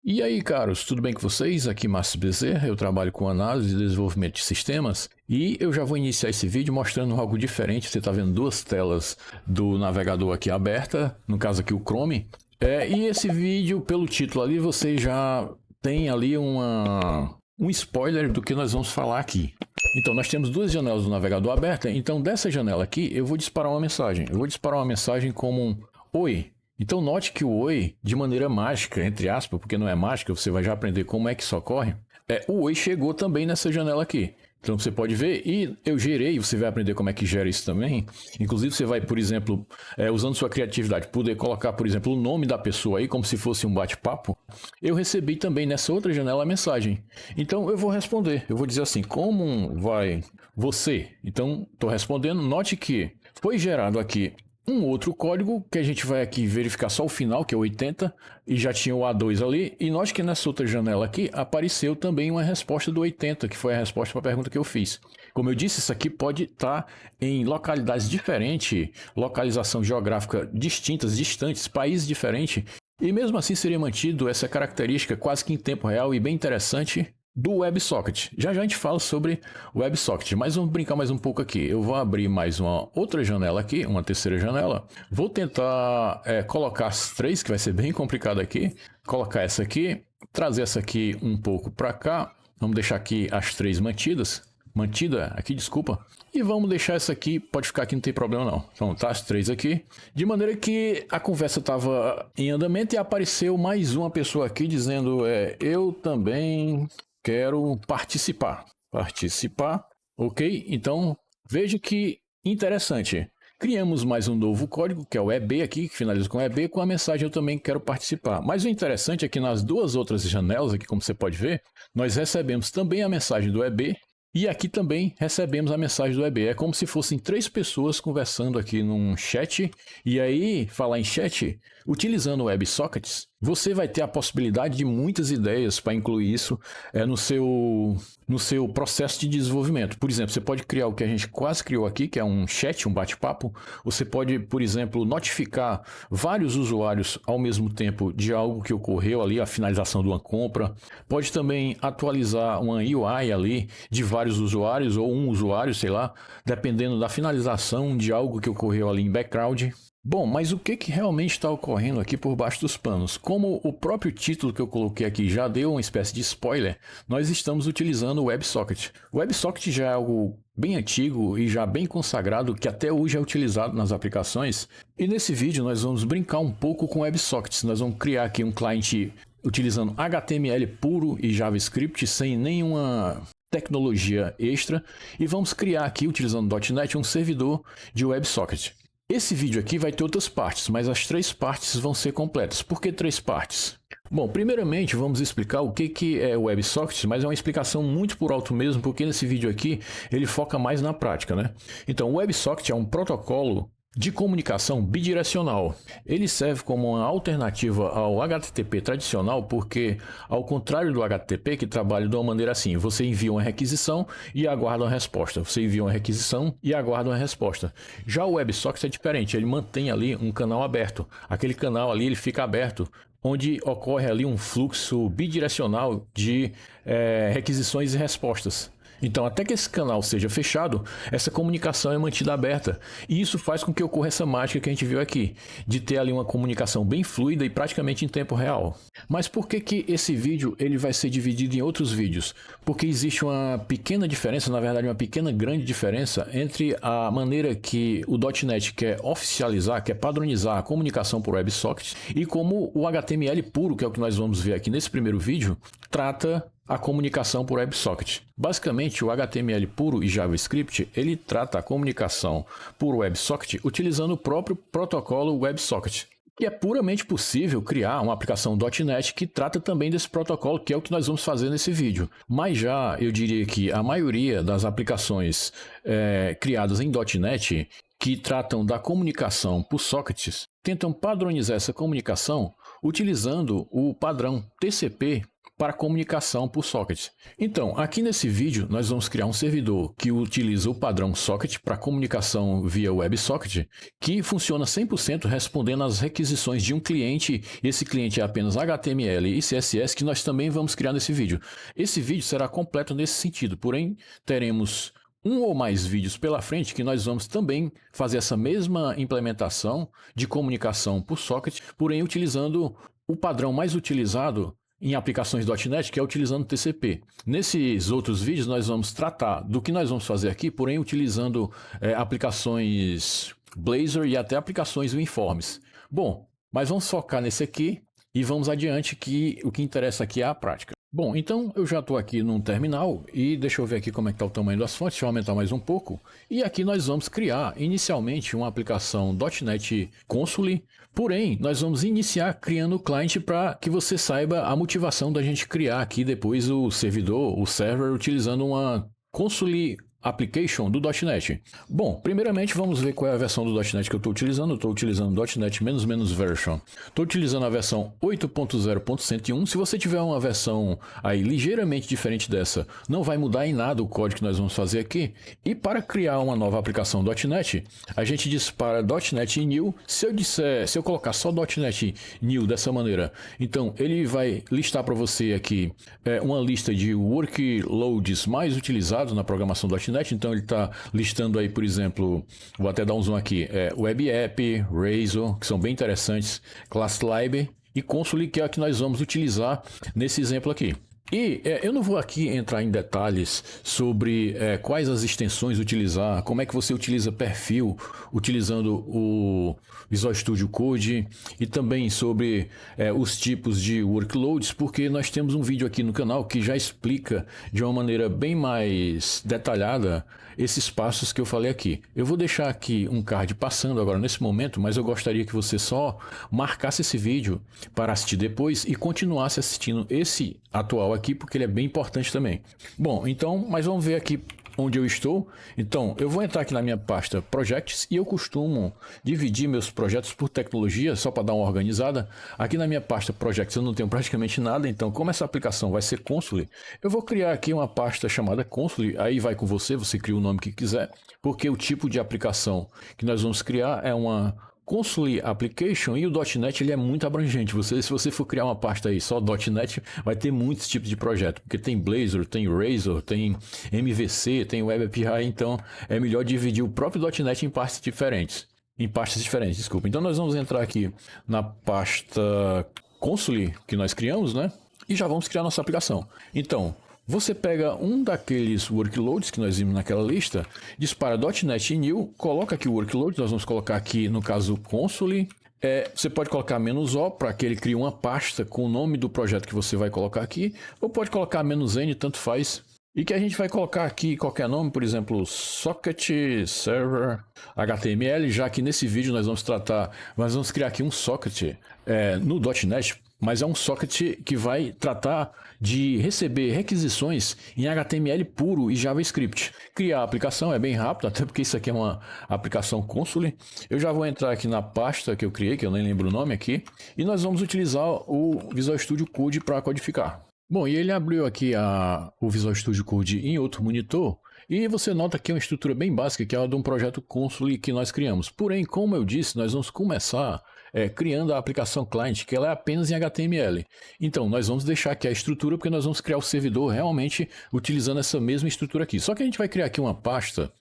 E aí, caros, tudo bem com vocês? Aqui Márcio Bezerra, eu trabalho com análise e desenvolvimento de sistemas e eu já vou iniciar esse vídeo mostrando algo diferente. Você está vendo duas telas do navegador aqui aberta, no caso aqui o Chrome. E esse vídeo, pelo título ali, você já tem ali um spoiler do que nós vamos falar aqui. Então, nós temos duas janelas do navegador abertas, então dessa janela aqui eu vou disparar uma mensagem. Eu vou disparar uma mensagem como um Oi. Então note que o Oi, de maneira mágica, entre aspas, porque não é mágica, você vai já aprender como é que isso ocorre, o Oi chegou também nessa janela aqui. Então você pode ver, e eu gerei, você vai aprender como é que gera isso também. Inclusive você vai, por exemplo, usando sua criatividade, poder colocar, por exemplo, o nome da pessoa aí, como se fosse um bate-papo. Eu recebi também nessa outra janela a mensagem. Então eu vou responder, eu vou dizer assim, como vai você? Então estou respondendo, note que foi gerado aqui um outro código que a gente vai aqui verificar só o final, que é 80, e já tinha o A2 ali, e note que nessa outra janela aqui apareceu também uma resposta do 80, que foi a resposta para a pergunta que eu fiz. Como eu disse, isso aqui pode estar em localidades diferentes, localização geográfica distintas, distantes, países diferentes, e mesmo assim seria mantido essa característica quase que em tempo real e bem interessante do WebSocket. Já já a gente fala sobre o WebSocket, mas vamos brincar mais um pouco aqui. Eu vou abrir mais uma outra janela aqui, uma terceira janela. Vou tentar colocar as três, que vai ser bem complicado aqui. Colocar essa aqui, trazer essa aqui um pouco para cá. Vamos deixar aqui as três mantida aqui, desculpa. E vamos deixar essa aqui, pode ficar aqui, não tem problema não. Então tá as três aqui. De maneira que a conversa estava em andamento e apareceu mais uma pessoa aqui dizendo eu também quero participar. Participar, ok? Então, veja que interessante. Criamos mais um novo código, que é o EB aqui, que finaliza com EB, com a mensagem eu também quero participar. Mas o interessante é que nas duas outras janelas aqui, como você pode ver, nós recebemos também a mensagem do EB, e aqui também recebemos a mensagem do EB. É como se fossem três pessoas conversando aqui num chat. E aí, falar em chat, utilizando o WebSockets, você vai ter a possibilidade de muitas ideias para incluir isso no seu processo de desenvolvimento. Por exemplo, você pode criar o que a gente quase criou aqui, que é um chat, um bate-papo. Você pode, por exemplo, notificar vários usuários ao mesmo tempo de algo que ocorreu ali, a finalização de uma compra. Pode também atualizar uma UI ali de vários usuários ou um usuário, sei lá, dependendo da finalização de algo que ocorreu ali em background. Bom, mas o que realmente está ocorrendo aqui por baixo dos panos? Como o próprio título que eu coloquei aqui já deu uma espécie de spoiler, nós estamos utilizando o WebSocket. O WebSocket já é algo bem antigo e já bem consagrado, que até hoje é utilizado nas aplicações. E nesse vídeo nós vamos brincar um pouco com WebSockets. Nós vamos criar aqui um cliente utilizando HTML puro e JavaScript, sem nenhuma tecnologia extra. E vamos criar aqui, utilizando .NET, um servidor de WebSocket. Esse vídeo aqui vai ter outras partes, mas as três partes vão ser completas. Por que três partes? Bom, primeiramente vamos explicar o que é o WebSocket, mas é uma explicação muito por alto mesmo, porque nesse vídeo aqui ele foca mais na prática, né? Então, o WebSocket é um protocolo de comunicação bidirecional. Ele serve como uma alternativa ao HTTP tradicional, porque, ao contrário do HTTP, que trabalha de uma maneira assim, você envia uma requisição e aguarda uma resposta. Você envia uma requisição e aguarda uma resposta. Já o WebSocket é diferente, ele mantém ali um canal aberto. Aquele canal ali ele fica aberto, onde ocorre ali um fluxo bidirecional de requisições e respostas. Então, até que esse canal seja fechado, essa comunicação é mantida aberta. E isso faz com que ocorra essa mágica que a gente viu aqui, de ter ali uma comunicação bem fluida e praticamente em tempo real. Mas por que esse vídeo ele vai ser dividido em outros vídeos? Porque existe uma pequena diferença, na verdade uma pequena grande diferença, entre a maneira que o .NET quer oficializar, quer padronizar a comunicação por WebSocket, e como o HTML puro, que é o que nós vamos ver aqui nesse primeiro vídeo, trata a comunicação por WebSocket. Basicamente, o HTML puro e JavaScript, ele trata a comunicação por WebSocket utilizando o próprio protocolo WebSocket. E é puramente possível criar uma aplicação .NET que trata também desse protocolo, que é o que nós vamos fazer nesse vídeo. Mas já eu diria que a maioria das aplicações criadas em .NET que tratam da comunicação por sockets tentam padronizar essa comunicação utilizando o padrão TCP para comunicação por socket. Então, aqui nesse vídeo, nós vamos criar um servidor que utiliza o padrão socket para comunicação via WebSocket, que funciona 100% respondendo às requisições de um cliente. Esse cliente é apenas HTML e CSS, que nós também vamos criar nesse vídeo. Esse vídeo será completo nesse sentido, porém, teremos um ou mais vídeos pela frente que nós vamos também fazer essa mesma implementação de comunicação por socket, porém utilizando o padrão mais utilizado em aplicações .NET, que é utilizando TCP. Nesses outros vídeos nós vamos tratar do que nós vamos fazer aqui, porém utilizando aplicações Blazor e até aplicações WinForms. Bom, mas vamos focar nesse aqui e vamos adiante, que o que interessa aqui é a prática. Bom, então eu já estou aqui num terminal e deixa eu ver aqui como é que está o tamanho das fontes, deixa eu aumentar mais um pouco. E aqui nós vamos criar inicialmente uma aplicação .NET Console, porém nós vamos iniciar criando o cliente para que você saiba a motivação da gente criar aqui depois o servidor, o server, utilizando uma console application do .NET. Bom, primeiramente vamos ver qual é a versão do .NET que eu estou utilizando. Eu estou utilizando .NET version. Estou utilizando a versão 8.0.101. Se você tiver uma versão aí ligeiramente diferente dessa, não vai mudar em nada o código que nós vamos fazer aqui. E para criar uma nova aplicação .NET, a gente dispara .NET New. Se eu colocar só .NET New dessa maneira, então ele vai listar para você aqui uma lista de workloads mais utilizados na programação .NET. Então ele está listando aí, por exemplo, vou até dar um zoom aqui, Web App, Razor, que são bem interessantes, ClassLib e Console, que é a que nós vamos utilizar nesse exemplo aqui. E eu não vou aqui entrar em detalhes sobre quais as extensões utilizar, como é que você utiliza perfil utilizando o Visual Studio Code e também sobre os tipos de workloads, porque nós temos um vídeo aqui no canal que já explica de uma maneira bem mais detalhada esses passos que eu falei aqui. Eu vou deixar aqui um card passando agora nesse momento, mas eu gostaria que você só marcasse esse vídeo para assistir depois e continuasse assistindo esse atual aqui, porque ele é bem importante também. Bom, então, mas vamos ver aqui onde eu estou. Então, eu vou entrar aqui na minha pasta Projects e eu costumo dividir meus projetos por tecnologia, só para dar uma organizada. Aqui na minha pasta Projects eu não tenho praticamente nada, então como essa aplicação vai ser Console, eu vou criar aqui uma pasta chamada Console, aí vai com você, você cria o nome que quiser, porque o tipo de aplicação que nós vamos criar é uma Console Application, e o .NET ele é muito abrangente. Se você for criar uma pasta aí só .NET, vai ter muitos tipos de projeto, porque tem Blazor, tem Razor, tem MVC, tem Web API, então é melhor dividir o próprio .NET em pastas diferentes. Desculpa. Então nós vamos entrar aqui na pasta Console que nós criamos, né? E já vamos criar nossa aplicação. Então, você pega um daqueles workloads que nós vimos naquela lista, dispara .NET New, coloca aqui o workload, nós vamos colocar aqui, no caso, Console. Você pode colocar "-o" para que ele crie uma pasta com o nome do projeto que você vai colocar aqui, ou pode colocar "-n", tanto faz. E que a gente vai colocar aqui qualquer nome, por exemplo, Socket Server HTML, já que nesse vídeo nós vamos criar aqui um socket no .NET, mas é um socket que vai tratar de receber requisições em HTML puro e JavaScript. Criar a aplicação é bem rápido, até porque isso aqui é uma aplicação Console. Eu já vou entrar aqui na pasta que eu criei, que eu nem lembro o nome aqui, e nós vamos utilizar o Visual Studio Code para codificar. Bom, e ele abriu aqui o Visual Studio Code em outro monitor, e você nota que é uma estrutura bem básica, que é a de um projeto Console que nós criamos. Porém, como eu disse, nós vamos começar criando a aplicação client, que ela é apenas em HTML. Então, nós vamos deixar aqui a estrutura, porque nós vamos criar o servidor realmente utilizando essa mesma estrutura aqui. Só que a gente vai criar aqui uma pasta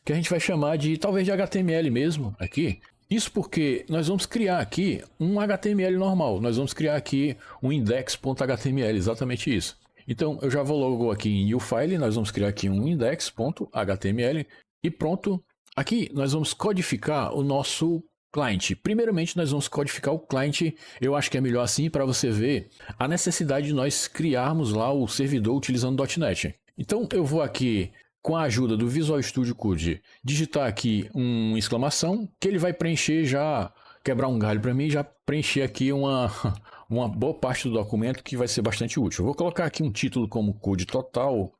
que a gente vai chamar de, talvez, de HTML mesmo, aqui. Isso porque nós vamos criar aqui um HTML normal. Nós vamos criar aqui um index.html, exatamente isso. Então, eu já vou logo aqui em New File, nós vamos criar aqui um index.html e pronto. Aqui nós vamos codificar o nosso cliente. Primeiramente, nós vamos codificar o cliente. Eu acho que é melhor assim para você ver a necessidade de nós criarmos lá o servidor utilizando .NET. Então, eu vou aqui, com a ajuda do Visual Studio Code, digitar aqui uma exclamação, que ele vai preencher já, quebrar um galho para mim, já preencher aqui uma boa parte do documento que vai ser bastante útil. Eu vou colocar aqui um título como code total,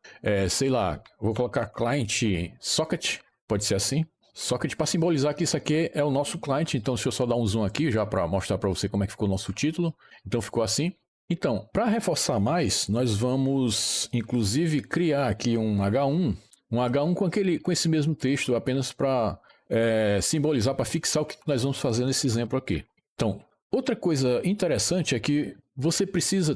sei lá, vou colocar client socket, pode ser assim. Socket para simbolizar que isso aqui é o nosso cliente. Então, se eu só dar um zoom aqui já para mostrar para você como é que ficou o nosso título. Então, ficou assim. Então, para reforçar mais, nós vamos inclusive criar aqui um H1 com esse mesmo texto, apenas para simbolizar, para fixar o que nós vamos fazer nesse exemplo aqui. Então, outra coisa interessante é que você precisa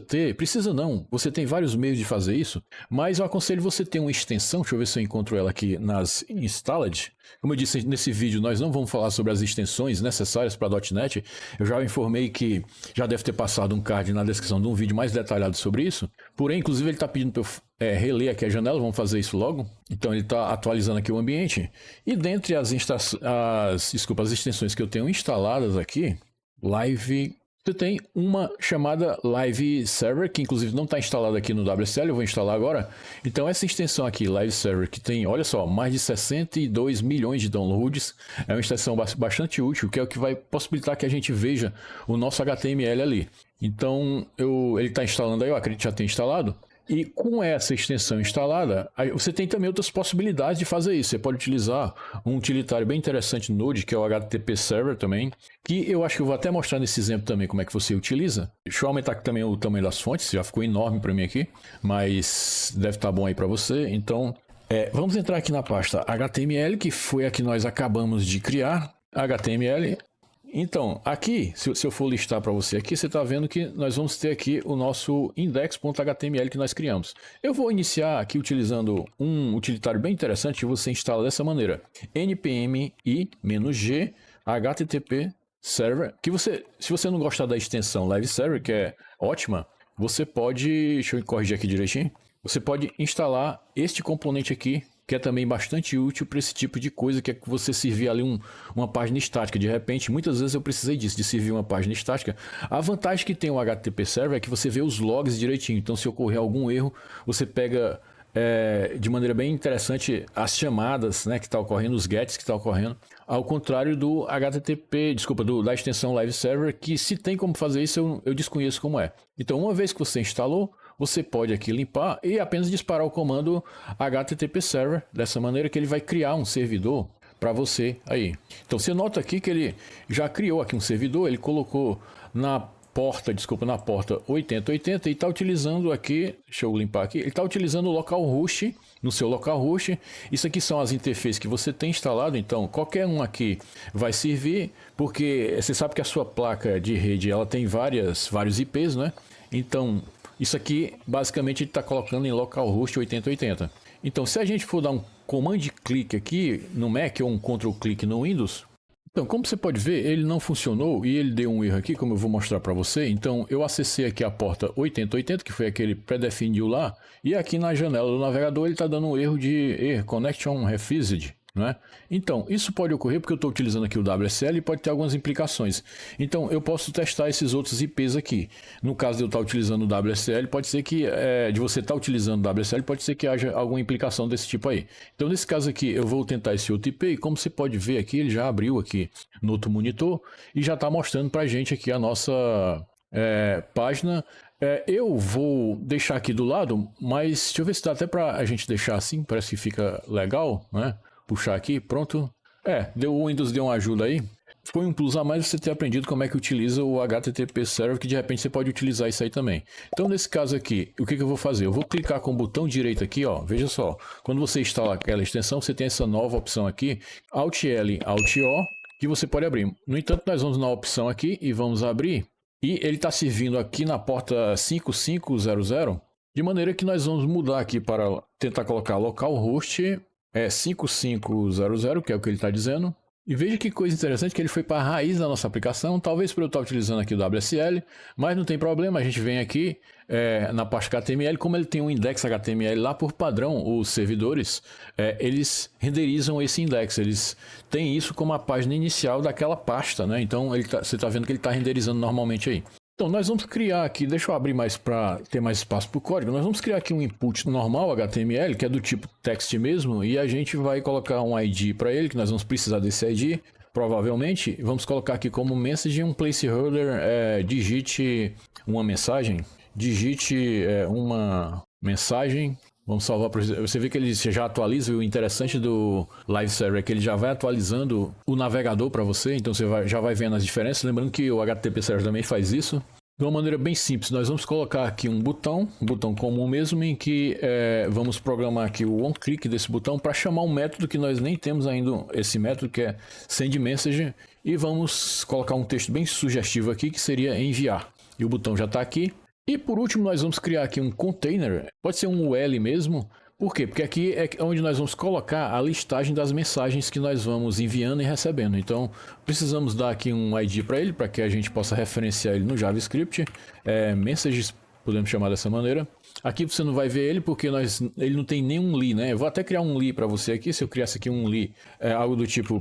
não, você tem vários meios de fazer isso, mas eu aconselho você ter uma extensão, deixa eu ver se eu encontro ela aqui nas Installed. Como eu disse nesse vídeo, nós não vamos falar sobre as extensões necessárias para .NET, eu já informei que já deve ter passado um card na descrição de um vídeo mais detalhado sobre isso, porém, inclusive ele está pedindo para eu reler aqui a janela, vamos fazer isso logo. Então ele está atualizando aqui o ambiente, e dentre as extensões que eu tenho instaladas aqui, Live... Você tem uma chamada Live Server, que inclusive não está instalada aqui no WSL, eu vou instalar agora. Então essa extensão aqui, Live Server, que tem, olha só, mais de 62 milhões de downloads, é uma extensão bastante útil, que é o que vai possibilitar que a gente veja o nosso HTML ali. Então ele está instalando aí, eu acredito que já tem instalado. E com essa extensão instalada, você tem também outras possibilidades de fazer isso. Você pode utilizar um utilitário bem interessante no Node, que é o HTTP Server também, que eu acho que eu vou até mostrar nesse exemplo também como é que você utiliza. Deixa eu aumentar aqui também o tamanho das fontes, já ficou enorme para mim aqui, mas deve estar bom aí para você. Então, vamos entrar aqui na pasta HTML, que foi a que nós acabamos de criar, HTML. Então, aqui, se eu for listar para você aqui, você está vendo que nós vamos ter aqui o nosso index.html que nós criamos. Eu vou iniciar aqui utilizando um utilitário bem interessante que você instala dessa maneira. npm i-g http server, que se você não gostar da extensão Live Server, que é ótima, você pode, deixa eu corrigir aqui direitinho, você pode instalar este componente aqui, que é também bastante útil para esse tipo de coisa, que é que você servir ali uma página estática. De repente, muitas vezes eu precisei disso, de servir uma página estática. A vantagem que tem o HTTP Server é que você vê os logs direitinho. Então, se ocorrer algum erro, você pega de maneira bem interessante as chamadas, né, que está ocorrendo, os gets que está ocorrendo. Ao contrário do HTTP, da extensão Live Server, que se tem como fazer isso, eu desconheço como é. Então, uma vez que você instalou, você pode aqui limpar e apenas disparar o comando HTTP Server, dessa maneira que ele vai criar um servidor para você aí. Então você nota aqui que ele já criou aqui um servidor, ele colocou na porta 8080 e está utilizando aqui, deixa eu limpar aqui, ele está utilizando o localhost, no seu localhost. Isso aqui são as interfaces que você tem instalado, então qualquer um aqui vai servir, porque você sabe que a sua placa de rede ela tem vários IPs, né? Então isso aqui, basicamente, ele está colocando em localhost 8080. Então, se a gente for dar um command clique aqui no Mac ou um control clique no Windows, então, como você pode ver, ele não funcionou e ele deu um erro aqui, como eu vou mostrar para você. Então, eu acessei aqui a porta 8080, que foi aquele pré-definido lá, e aqui na janela do navegador ele está dando um erro de Connection Refused. Né? Então, isso pode ocorrer porque eu estou utilizando aqui o WSL e pode ter algumas implicações. Então, eu posso testar esses outros IPs aqui. No caso de eu estar utilizando o WSL, pode ser que, de você estar utilizando o WSL, pode ser que haja alguma implicação desse tipo aí. Então, nesse caso aqui, eu vou tentar esse outro IP e como você pode ver aqui, ele já abriu aqui no outro monitor e já está mostrando para a gente aqui a nossa página. Eu vou deixar aqui do lado, mas deixa eu ver se dá até para a gente deixar assim, parece que fica legal, né? Puxar aqui, pronto. O Windows deu uma ajuda aí. Foi um plus a mais você ter aprendido como é que utiliza o HTTP Server, que de repente você pode utilizar isso aí também. Então, nesse caso aqui, o que eu vou fazer? Eu vou clicar com o botão direito aqui, ó. Veja só, quando você instala aquela extensão, você tem essa nova opção aqui, Alt L, Alt O, que você pode abrir. No entanto, nós vamos na opção aqui e vamos abrir. E ele está servindo aqui na porta 5500, de maneira que nós vamos mudar aqui para tentar colocar localhost 5500, que é o que ele está dizendo. E veja que coisa interessante que ele foi para a raiz da nossa aplicação, talvez por eu estar utilizando aqui o WSL, mas não tem problema, a gente vem aqui na parte HTML, como ele tem um index HTML lá por padrão, os servidores, eles renderizam esse index, eles têm isso como a página inicial daquela pasta, né? Então você está vendo que ele está renderizando normalmente aí. Então, nós vamos criar aqui, deixa eu abrir mais para ter mais espaço para o código, nós vamos criar aqui um input normal HTML, que é do tipo text mesmo, e a gente vai colocar um ID para ele, que nós vamos precisar desse ID, provavelmente. Vamos colocar aqui como message um placeholder, digite uma mensagem, Vamos salvar para você ver que ele já atualiza. O interessante do Live Server é que ele já vai atualizando o navegador para você, então você já vai vendo as diferenças. Lembrando que o HTTP Server também faz isso. De uma maneira bem simples, nós vamos colocar aqui um botão comum mesmo, em que vamos programar aqui o onClick desse botão para chamar um método que nós nem temos ainda, esse método que é sendMessage, e vamos colocar um texto bem sugestivo aqui que seria enviar. E o botão já está aqui. E por último nós vamos criar aqui um container, pode ser um UL mesmo. Por quê? Porque aqui é onde nós vamos colocar a listagem das mensagens que nós vamos enviando e recebendo. Então, precisamos dar aqui um ID para ele, para que a gente possa referenciar ele no JavaScript. Messages, podemos chamar dessa maneira. Aqui você não vai ver ele, porque ele não tem nenhum li, né? Eu vou até criar um li para você aqui. Se eu criasse aqui um li, algo do tipo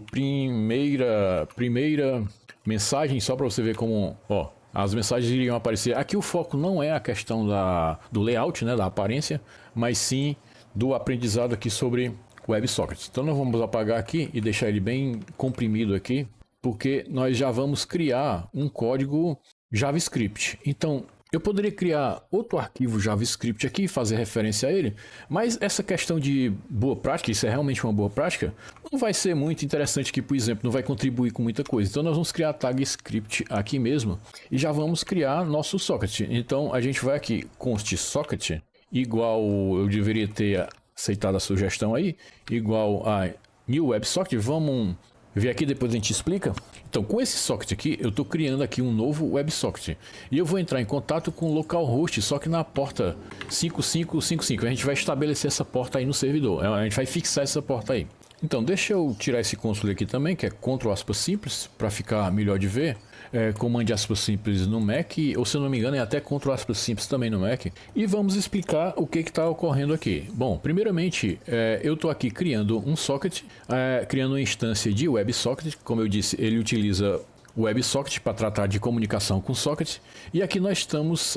primeira mensagem, só para você ver como... ó, as mensagens iriam aparecer. Aqui o foco não é a questão do layout, né, da aparência, mas sim do aprendizado aqui sobre WebSockets. Então nós vamos apagar aqui e deixar ele bem comprimido aqui, porque nós já vamos criar um código JavaScript. Então eu poderia criar outro arquivo JavaScript aqui e fazer referência a ele, mas essa questão de boa prática, isso é realmente uma boa prática, não vai ser muito interessante aqui, por exemplo, não vai contribuir com muita coisa. Então nós vamos criar a tag script aqui mesmo e já vamos criar nosso socket. Então a gente vai aqui, const socket, igual, eu deveria ter aceitado a sugestão aí, igual a new WebSocket. Vamos ver aqui, depois a gente explica. Então, com esse socket aqui, eu estou criando aqui um novo WebSocket. E eu vou entrar em contato com o localhost, só que na porta 5555. A gente vai estabelecer essa porta aí no servidor. A gente vai fixar essa porta aí. Então, deixa eu tirar esse console aqui também, que é Ctrl aspas simples, para ficar melhor de ver. Comando aspas simples no Mac, ou se eu não me engano é até Ctrl aspas simples também no Mac. E vamos explicar o que está ocorrendo aqui. Bom, primeiramente, eu estou aqui criando um socket, criando uma instância de WebSocket. Como eu disse, ele utiliza o WebSocket para tratar de comunicação com socket. E aqui nós estamos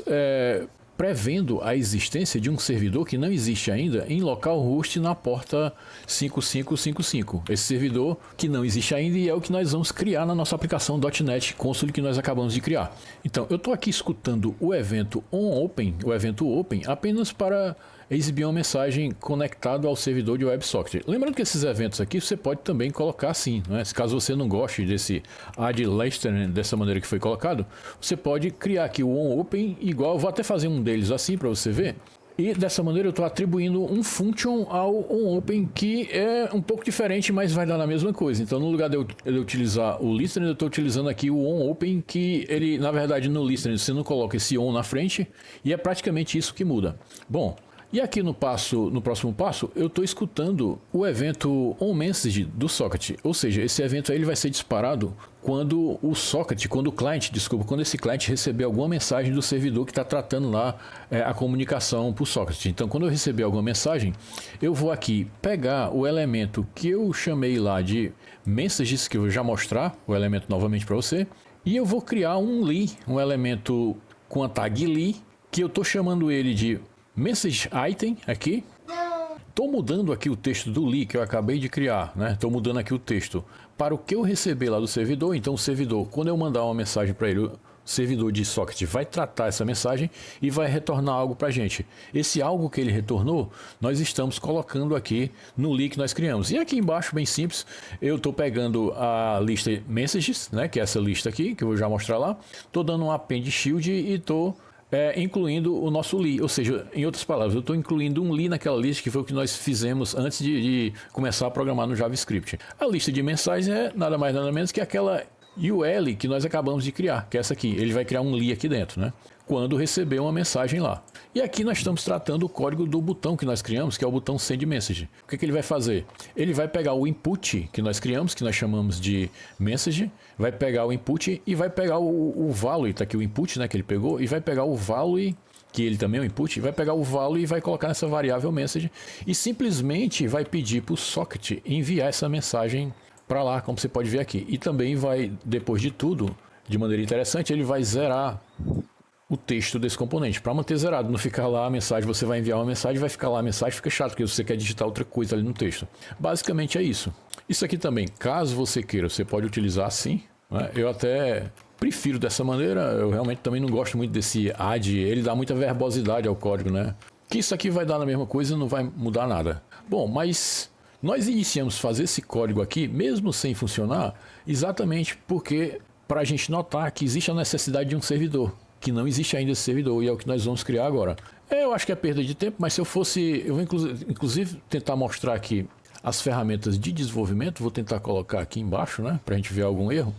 prevendo a existência de um servidor que não existe ainda em localhost na porta 5555. Esse servidor que não existe ainda e é o que nós vamos criar na nossa aplicação .NET Console que nós acabamos de criar. Então, eu estou aqui escutando o evento onOpen, o evento open, apenas para exibir uma mensagem conectado ao servidor de WebSocket. Lembrando que esses eventos aqui você pode também colocar assim, né? Se caso você não goste desse add listener dessa maneira que foi colocado, você pode criar aqui o onOpen igual, vou até fazer um deles assim para você ver. E dessa maneira eu estou atribuindo um function ao onOpen que é um pouco diferente, mas vai dar na mesma coisa. Então, no lugar de eu utilizar o listener, eu estou utilizando aqui o onOpen, que ele, na verdade, no listener você não coloca esse on na frente, e é praticamente isso que muda. Bom, e aqui no próximo passo, eu estou escutando o evento onMessage do socket. Ou seja, esse evento aí ele vai ser disparado quando quando esse cliente receber alguma mensagem do servidor que está tratando lá a comunicação para o socket. Então, quando eu receber alguma mensagem, eu vou aqui pegar o elemento que eu chamei lá de messages, que eu vou já mostrar o elemento novamente para você, e eu vou criar um li, um elemento com a tag li, que eu estou chamando ele de message item aqui. Estou mudando aqui o texto do li que eu acabei de criar, né? Estou mudando aqui o texto para o que eu receber lá do servidor. Então o servidor, quando eu mandar uma mensagem para ele, o servidor de socket vai tratar essa mensagem e vai retornar algo para a gente. Esse algo que ele retornou, nós estamos colocando aqui no li que nós criamos. E aqui embaixo, bem simples, eu estou pegando a lista messages, né? Que é essa lista aqui, que eu vou já mostrar lá. Estou dando um append shield e estou incluindo o nosso li, ou seja, em outras palavras, eu estou incluindo um li naquela lista que foi o que nós fizemos antes de começar a programar no JavaScript. A lista de mensagens é nada mais nada menos que aquela UL que nós acabamos de criar, que é essa aqui. Ele vai criar um li aqui dentro, né? Quando receber uma mensagem lá. E aqui nós estamos tratando o código do botão que nós criamos, que é o botão sendMessage. O que ele vai fazer? Ele vai pegar o input que nós criamos, que nós chamamos de message, vai pegar o input e vai pegar o value, tá aqui o input, né, que ele pegou, e vai pegar o value, que ele também é o input, vai pegar o value e vai colocar nessa variável message e simplesmente vai pedir para o socket enviar essa mensagem para lá, como você pode ver aqui. E também vai, depois de tudo, de maneira interessante, ele vai zerar o texto desse componente, para manter zerado, não ficar lá a mensagem, você vai enviar uma mensagem, vai ficar lá a mensagem, fica chato, porque você quer digitar outra coisa ali no texto. Basicamente é isso. Isso aqui também, caso você queira, você pode utilizar assim, né? Eu até prefiro dessa maneira, eu realmente também não gosto muito desse add, ele dá muita verbosidade ao código, né? Que isso aqui vai dar na mesma coisa e não vai mudar nada. Bom, mas nós iniciamos fazer esse código aqui, mesmo sem funcionar, exatamente porque para a gente notar que existe a necessidade de um servidor. que não existe ainda esse servidor, e é o que nós vamos criar agora. Eu acho que é perda de tempo, mas se eu fosse... Eu vou inclusive tentar mostrar aqui as ferramentas de desenvolvimento, vou tentar colocar aqui embaixo, né, para a gente ver algum erro.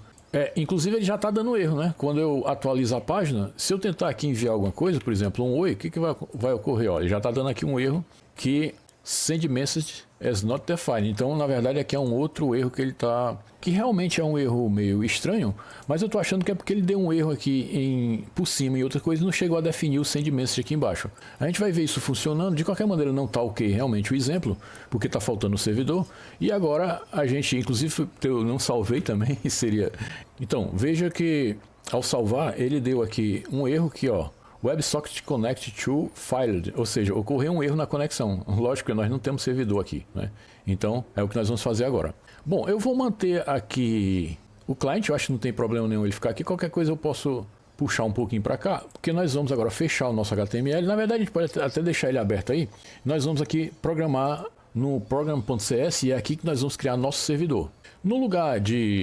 Inclusive ele já está dando erro, né? Quando eu atualizo a página, se eu tentar aqui enviar alguma coisa, por exemplo, um oi, o que vai ocorrer? Olha, já está dando aqui um erro que send message as not defined. Então, na verdade, aqui é um outro erro que ele está... Que realmente é um erro meio estranho, mas eu estou achando que é porque ele deu um erro aqui por cima e outra coisa e não chegou a definir o send message aqui embaixo. A gente vai ver isso funcionando. De qualquer maneira, não está ok realmente o exemplo, porque está faltando o servidor. E agora a gente, inclusive, eu não salvei também, seria... Então, veja que ao salvar, ele deu aqui um erro que, ó, WebSocket Connect to Failed, ou seja, ocorreu um erro na conexão. Lógico que nós não temos servidor aqui, né? Então, é o que nós vamos fazer agora. Bom, eu vou manter aqui o cliente, eu acho que não tem problema nenhum ele ficar aqui. Qualquer coisa eu posso puxar um pouquinho para cá, porque nós vamos agora fechar o nosso HTML. Na verdade, a gente pode até deixar ele aberto aí. Nós vamos aqui programar no program.cs e é aqui que nós vamos criar nosso servidor. No lugar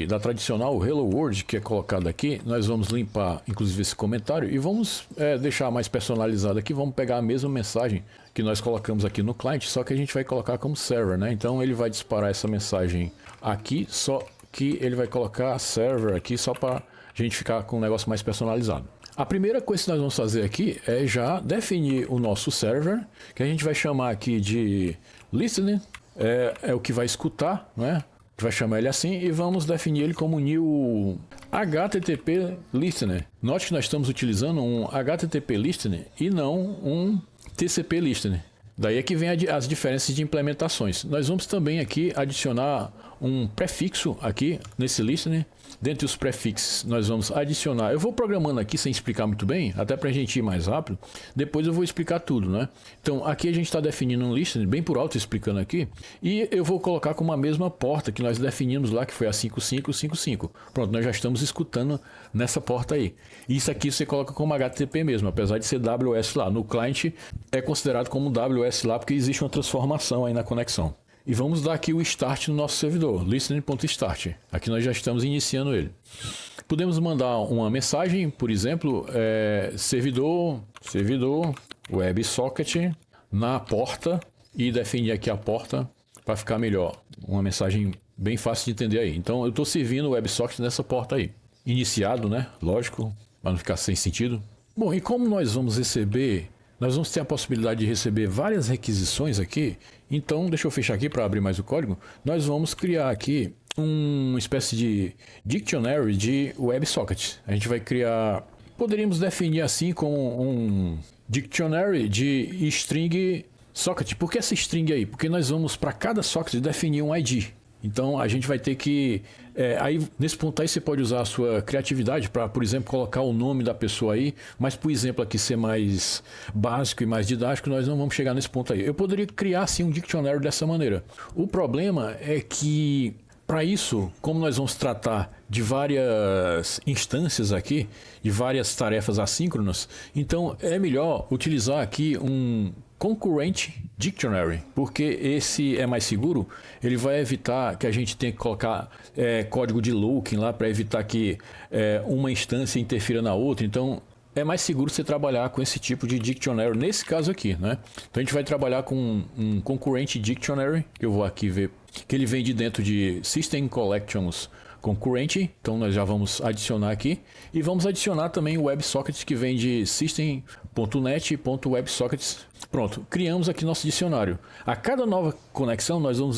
da tradicional Hello World, que é colocado aqui, nós vamos limpar, inclusive, esse comentário e vamos deixar mais personalizado aqui. Vamos pegar a mesma mensagem que nós colocamos aqui no cliente, só que a gente vai colocar como server, né? Então, ele vai disparar essa mensagem aqui, só que ele vai colocar server aqui, só para a gente ficar com um negócio mais personalizado. A primeira coisa que nós vamos fazer aqui é já definir o nosso server, que a gente vai chamar aqui de listening, é o que vai escutar, né? Vai chamar ele assim e vamos definir ele como new HTTP listener. Note que nós estamos utilizando um HTTP listener e não um TCP listener. Daí é que vem as diferenças de implementações. Nós vamos também aqui adicionar um prefixo aqui nesse listener. Dentre os prefixos nós vamos adicionar, eu vou programando aqui sem explicar muito bem, até para a gente ir mais rápido, depois eu vou explicar tudo, né? Então aqui a gente está definindo um listener, bem por alto explicando aqui, e eu vou colocar com a mesma porta que nós definimos lá, que foi a 5555. Pronto, nós já estamos escutando nessa porta aí. Isso aqui você coloca como HTTP mesmo, apesar de ser WS lá. No cliente é considerado como WS lá, porque existe uma transformação aí na conexão. E vamos dar aqui o start no nosso servidor, listening.start. Aqui nós já estamos iniciando ele. Podemos mandar uma mensagem, por exemplo, servidor WebSocket na porta e definir aqui a porta para ficar melhor. Uma mensagem bem fácil de entender aí. Então eu estou servindo o WebSocket nessa porta aí. Iniciado, né? Lógico, para não ficar sem sentido. Bom, e como nós vamos receber... Nós vamos ter a possibilidade de receber várias requisições aqui. Então, deixa eu fechar aqui para abrir mais o código. Nós vamos criar aqui uma espécie de dictionary de WebSocket. A gente vai criar... Poderíamos definir assim como um dictionary de string socket. Por que essa string aí? Porque nós vamos para cada socket definir um ID. Então a gente vai ter que... aí nesse ponto aí você pode usar a sua criatividade para, por exemplo, colocar o nome da pessoa aí, mas por exemplo aqui ser mais básico e mais didático, nós não vamos chegar nesse ponto aí. Eu poderia criar sim um diccionário dessa maneira. O problema é que para isso, como nós vamos tratar de várias instâncias aqui, de várias tarefas assíncronas, então é melhor utilizar aqui um Concurrent Dictionary, porque esse é mais seguro. Ele vai evitar que a gente tenha que colocar código de looking lá para evitar que uma instância interfira na outra. Então é mais seguro você trabalhar com esse tipo de dictionary nesse caso aqui, né? Então a gente vai trabalhar com um Concurrent Dictionary, que eu vou aqui ver que ele vem de dentro de System Collections Concurrent. Então nós já vamos adicionar aqui e vamos adicionar também o WebSocket que vem de system.net.websockets. Pronto, criamos aqui nosso dicionário. A cada nova conexão nós vamos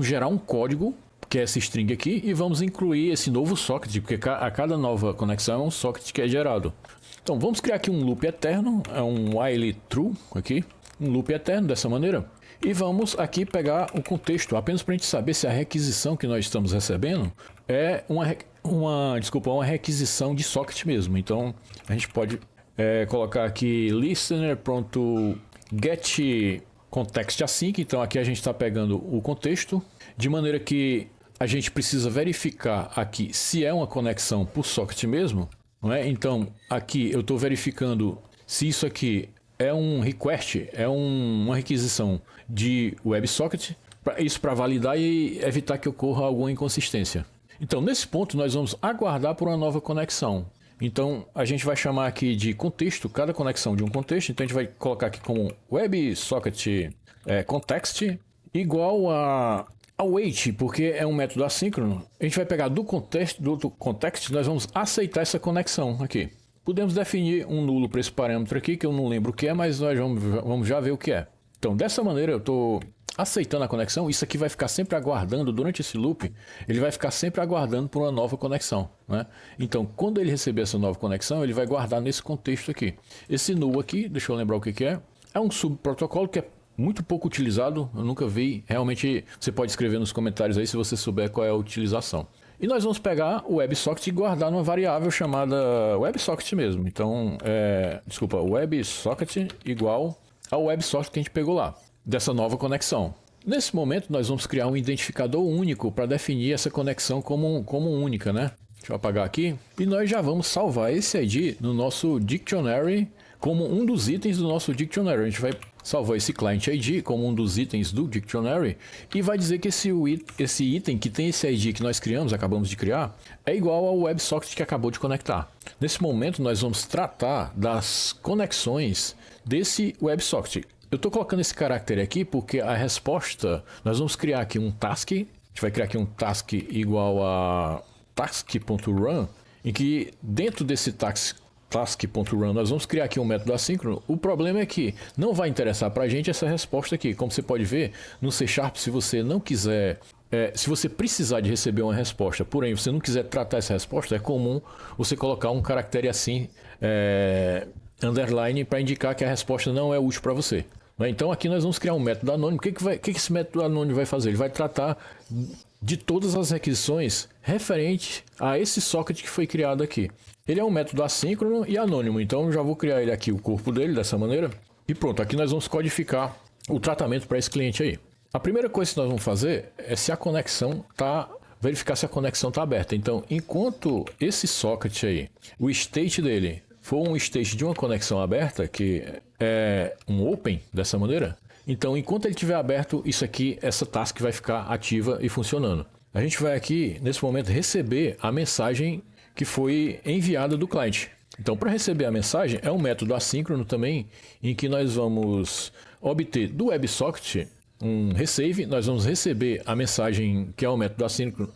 gerar um código, que é essa string aqui, e vamos incluir esse novo socket, porque a cada nova conexão é um socket que é gerado. Então vamos criar aqui um loop eterno, é um while true aqui, um loop eterno dessa maneira. E vamos aqui pegar o contexto, apenas para a gente saber se a requisição que nós estamos recebendo é uma requisição de socket mesmo. Então a gente pode colocar aqui listener.getContextAsync. Então aqui a gente está pegando o contexto, de maneira que a gente precisa verificar aqui se é uma conexão por socket mesmo, não é? Então aqui eu estou verificando se isso aqui é um request, uma requisição de WebSocket, isso para validar e evitar que ocorra alguma inconsistência. Então, nesse ponto, nós vamos aguardar por uma nova conexão. Então a gente vai chamar aqui de contexto, cada conexão de um contexto. Então a gente vai colocar aqui como WebSocket context igual a await, porque é um método assíncrono. A gente vai pegar do context, nós vamos aceitar essa conexão aqui. Podemos definir um nulo para esse parâmetro aqui, que eu não lembro o que é, mas nós vamos já ver o que é. Então, dessa maneira, eu estou aceitando a conexão. Isso aqui vai ficar sempre aguardando, durante esse loop, ele vai ficar sempre aguardando por uma nova conexão, né? Então, quando ele receber essa nova conexão, ele vai guardar nesse contexto aqui. Esse null aqui, deixa eu lembrar o que é. É um subprotocolo que é muito pouco utilizado, eu nunca vi. Realmente, você pode escrever nos comentários aí se você souber qual é a utilização. E nós vamos pegar o WebSocket e guardar numa variável chamada WebSocket mesmo. Então, desculpa, WebSocket igual ao WebSocket que a gente pegou lá, dessa nova conexão. Nesse momento, nós vamos criar um identificador único para definir essa conexão como única, né? Deixa eu apagar aqui. E nós já vamos salvar esse ID no nosso dictionary como um dos itens do nosso dictionary. A gente vai salvar esse client ID como um dos itens do dictionary e vai dizer que esse item que tem esse ID que nós acabamos de criar, é igual ao WebSocket que acabou de conectar. Nesse momento, nós vamos tratar das conexões desse WebSocket. Eu estou colocando esse caractere aqui porque a resposta, nós vamos criar aqui um task, a gente vai criar aqui um task igual a task.run, em que dentro desse task.run nós vamos criar aqui um método assíncrono. O problema é que não vai interessar para a gente essa resposta aqui. Como você pode ver, no C#, se você não quiser, se você precisar de receber uma resposta, porém você não quiser tratar essa resposta, é comum você colocar um caractere assim, underline, para indicar que a resposta não é útil para você. Então aqui nós vamos criar um método anônimo. O que esse método anônimo vai fazer? Ele vai tratar de todas as requisições referentes a esse socket que foi criado aqui. Ele é um método assíncrono e anônimo, então eu já vou criar ele aqui, o corpo dele, dessa maneira. E pronto, aqui nós vamos codificar o tratamento para esse cliente aí. A primeira coisa que nós vamos fazer é se a conexão verificar se a conexão está aberta. Então, enquanto esse socket aí, o state dele for um state de uma conexão aberta, que é um open, dessa maneira, então enquanto ele estiver aberto, isso aqui, essa task vai ficar ativa e funcionando. A gente vai aqui, nesse momento, receber a mensagem que foi enviada do cliente. Então, para receber a mensagem, é um método assíncrono também, em que nós vamos obter do WebSocket um receive, nós vamos receber a mensagem que é o método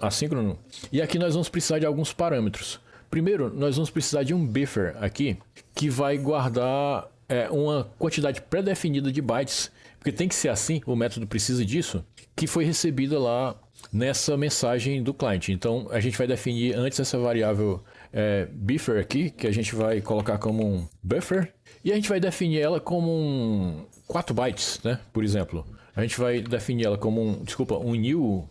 assíncrono, e aqui nós vamos precisar de alguns parâmetros. Primeiro, nós vamos precisar de um buffer aqui, que vai guardar uma quantidade pré-definida de bytes, porque tem que ser assim, o método precisa disso, que foi recebida lá nessa mensagem do cliente. Então, a gente vai definir antes essa variável buffer aqui, que a gente vai colocar como um buffer, e a gente vai definir ela como 4 bytes, né? Por exemplo, a gente vai definir ela como um new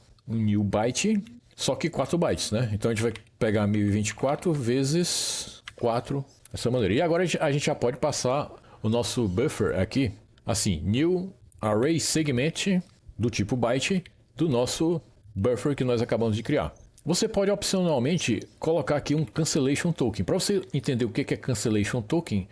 byte, só que 4 bytes, né? Então, a gente vai pegar 1024 vezes 4, dessa maneira. E agora a gente já pode passar o nosso buffer aqui, assim, new array segment do tipo byte do nosso buffer que nós acabamos de criar. Você pode opcionalmente colocar aqui um cancellation token. Para você entender o que é cancellation token,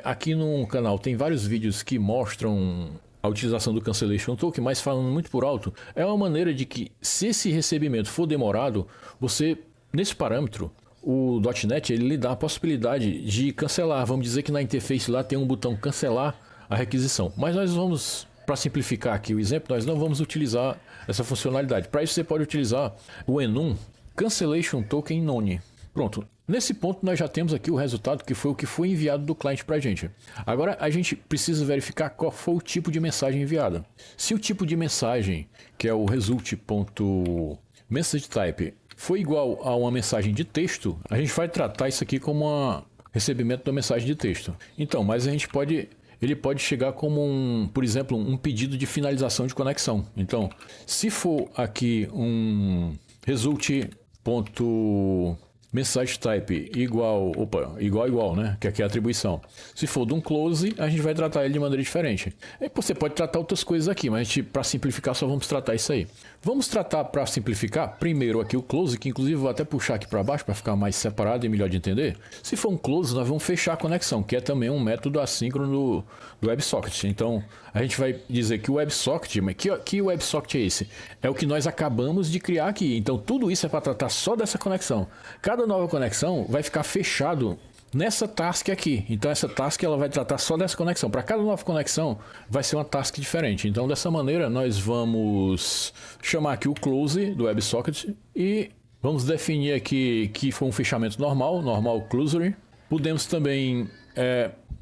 aqui no canal tem vários vídeos que mostram a utilização do cancellation token, mas falando muito por alto, é uma maneira de que, se esse recebimento for demorado, você, nesse parâmetro, o .NET ele lhe dá a possibilidade de cancelar. Vamos dizer que na interface lá tem um botão cancelar a requisição. Mas nós vamos, para simplificar aqui o exemplo, nós não vamos utilizar essa funcionalidade. Para isso você pode utilizar o enum cancellation token none. Pronto. Nesse ponto nós já temos aqui o resultado, que foi o que foi enviado do cliente para a gente. Agora a gente precisa verificar qual foi o tipo de mensagem enviada. Se o tipo de mensagem, que é o result.messageType, foi igual a uma mensagem de texto, a gente vai tratar isso aqui como um recebimento da mensagem de texto. Então, mas ele pode chegar como por exemplo, um pedido de finalização de conexão. Então, se for aqui um result.messageType igual, né? Que aqui é a atribuição. Se for de um close, a gente vai tratar ele de maneira diferente. E você pode tratar outras coisas aqui, mas para simplificar só vamos tratar isso aí. Vamos tratar, para simplificar, primeiro aqui o close, que inclusive vou até puxar aqui para baixo para ficar mais separado e melhor de entender. Se for um close, nós vamos fechar a conexão, que é também um método assíncrono do WebSocket. Então, a gente vai dizer que o WebSocket, mas que WebSocket é esse? É o que nós acabamos de criar aqui. Então, tudo isso é para tratar só dessa conexão. Cada nova conexão vai ficar fechado nessa task aqui. Então essa task ela vai tratar só dessa conexão. Para cada nova conexão vai ser uma task diferente. Então dessa maneira nós vamos chamar aqui o close do WebSocket e vamos definir aqui que foi um fechamento normal closure. Podemos também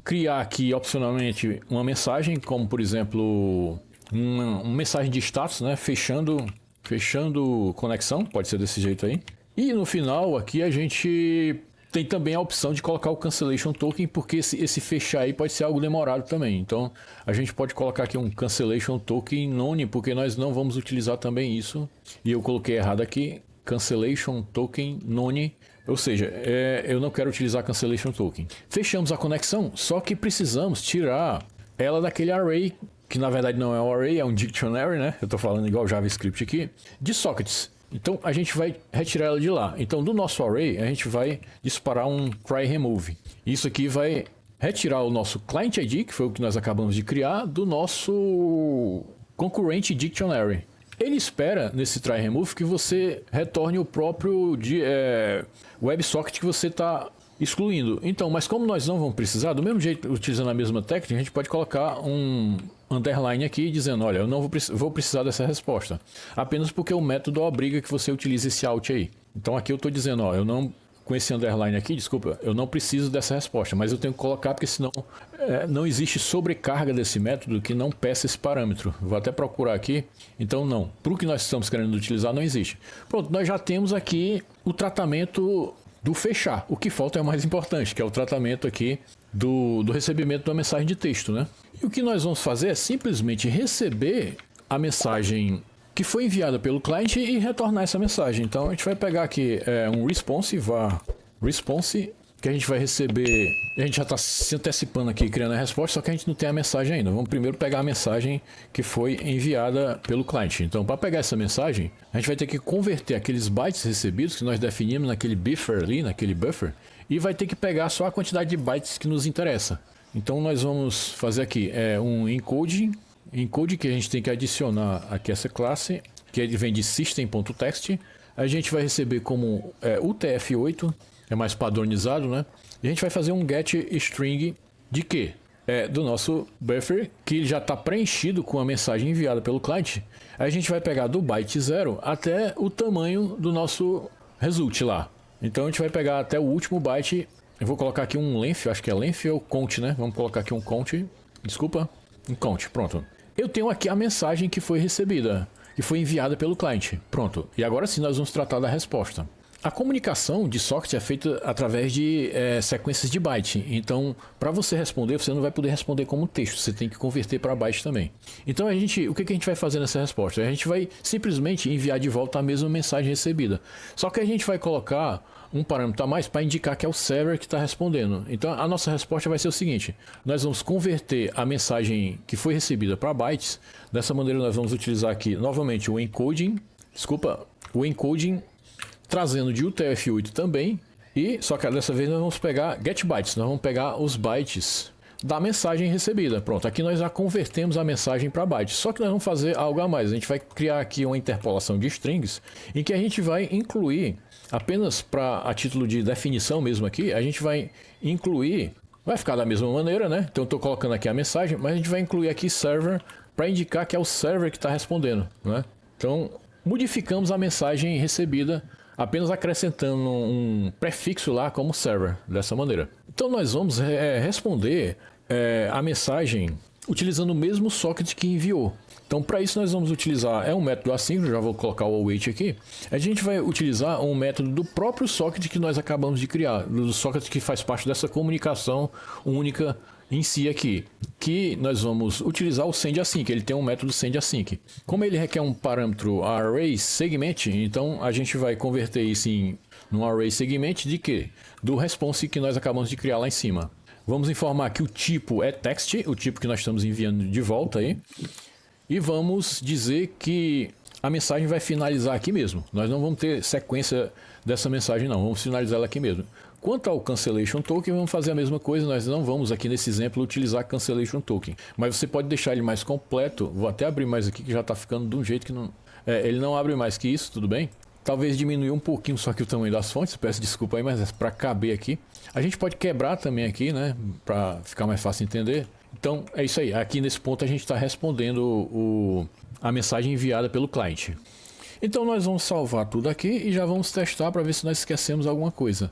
criar aqui opcionalmente uma mensagem, como por exemplo uma mensagem de status, né? Fechando conexão, pode ser desse jeito aí. E no final aqui a gente tem também a opção de colocar o cancellation token, porque esse fechar aí pode ser algo demorado também. Então a gente pode colocar aqui um cancellation token none, porque nós não vamos utilizar também isso. E eu coloquei errado aqui, cancellation token none. Ou seja, eu não quero utilizar cancellation token. Fechamos a conexão, só que precisamos tirar ela daquele array, que na verdade não é um array, é um dictionary, né? Eu estou falando igual JavaScript aqui, de sockets. Então a gente vai retirar ela de lá. Então do nosso array a gente vai disparar um try remove. Isso aqui vai retirar o nosso client ID, que foi o que nós acabamos de criar, do nosso concorrente dictionary. Ele espera, nesse try remove, que você retorne o próprio WebSocket que você está excluindo. Então, mas como nós não vamos precisar, do mesmo jeito, utilizando a mesma técnica, a gente pode colocar um underline aqui dizendo, olha, eu não vou precisar dessa resposta. Apenas porque o método obriga que você utilize esse out aí. Então aqui eu estou dizendo, ó, eu não... Com esse underline aqui, desculpa, eu não preciso dessa resposta, mas eu tenho que colocar porque senão não existe sobrecarga desse método que não peça esse parâmetro. Vou até procurar aqui. Então não, para o que nós estamos querendo utilizar não existe. Pronto, nós já temos aqui o tratamento do fechar. O que falta é o mais importante, que é o tratamento aqui do recebimento da mensagem de texto, né? E o que nós vamos fazer é simplesmente receber a mensagem que foi enviada pelo cliente e retornar essa mensagem. Então a gente vai pegar aqui um response, response, que a gente vai receber. A gente já está se antecipando aqui, criando a resposta, só que a gente não tem a mensagem ainda. Vamos primeiro pegar a mensagem que foi enviada pelo cliente. Então, para pegar essa mensagem, a gente vai ter que converter aqueles bytes recebidos que nós definimos naquele buffer ali, naquele buffer, e vai ter que pegar só a quantidade de bytes que nos interessa. Então nós vamos fazer aqui um encoding que a gente tem que adicionar aqui essa classe, que ele vem de system.text. A gente vai receber como UTF-8, é mais padronizado, né? E a gente vai fazer um get string de quê? Do nosso buffer, que já está preenchido com a mensagem enviada pelo cliente. Aí a gente vai pegar do byte 0 até o tamanho do nosso result lá. Então a gente vai pegar até o último byte. Eu vou colocar aqui um length, acho que é length ou count, né? Vamos colocar aqui um count. Desculpa, um count, pronto. Eu tenho aqui a mensagem que foi recebida, que foi enviada pelo cliente. Pronto. E agora sim nós vamos tratar da resposta. A comunicação de socket é feita através de sequências de byte. Então, para você responder, você não vai poder responder como texto. Você tem que converter para byte também. Então, o que a gente vai fazer nessa resposta? A gente vai simplesmente enviar de volta a mesma mensagem recebida. Só que a gente vai colocar um parâmetro a mais para indicar que é o server que está respondendo. Então, a nossa resposta vai ser o seguinte. Nós vamos converter a mensagem que foi recebida para bytes. Dessa maneira, nós vamos utilizar aqui novamente o encoding. O encoding trazendo de UTF-8 também, e só que dessa vez nós vamos pegar getBytes, nós vamos pegar os bytes da mensagem recebida. Pronto, aqui nós já convertemos a mensagem para bytes, só que nós vamos fazer algo a mais. A gente vai criar aqui uma interpolação de strings, em que a gente vai incluir, apenas a título de definição mesmo aqui, a gente vai incluir, vai ficar da mesma maneira, né? Então eu estou colocando aqui a mensagem, mas a gente vai incluir aqui server, para indicar que é o server que está respondendo, né? Então, modificamos a mensagem recebida, apenas acrescentando um prefixo lá como server, dessa maneira. Então nós vamos responder a mensagem utilizando o mesmo socket que enviou. Então para isso nós vamos utilizar um método assíncrono, já vou colocar o await aqui. A gente vai utilizar um método do próprio socket que nós acabamos de criar, do socket que faz parte dessa comunicação única em si aqui, que nós vamos utilizar o sendAsync. Ele tem um método sendAsync. Como ele requer um parâmetro array segment, então a gente vai converter isso num array segment de quê? Do response que nós acabamos de criar lá em cima. Vamos informar que o tipo é text, o tipo que nós estamos enviando de volta aí, e vamos dizer que a mensagem vai finalizar aqui mesmo. Nós não vamos ter sequência dessa mensagem não, vamos finalizar ela aqui mesmo. Quanto ao cancellation token, vamos fazer a mesma coisa. Nós não vamos aqui nesse exemplo utilizar cancellation token, mas você pode deixar ele mais completo. Vou até abrir mais aqui que já está ficando de um jeito que não... ele não abre mais que isso, tudo bem? talvez diminuir um pouquinho só que o tamanho das fontes, peço desculpa aí, mas é para caber aqui. A gente pode quebrar também aqui, né, para ficar mais fácil de entender. Então é isso aí, aqui nesse ponto a gente está respondendo a mensagem enviada pelo cliente. Então nós vamos salvar tudo aqui e já vamos testar para ver se nós esquecemos alguma coisa.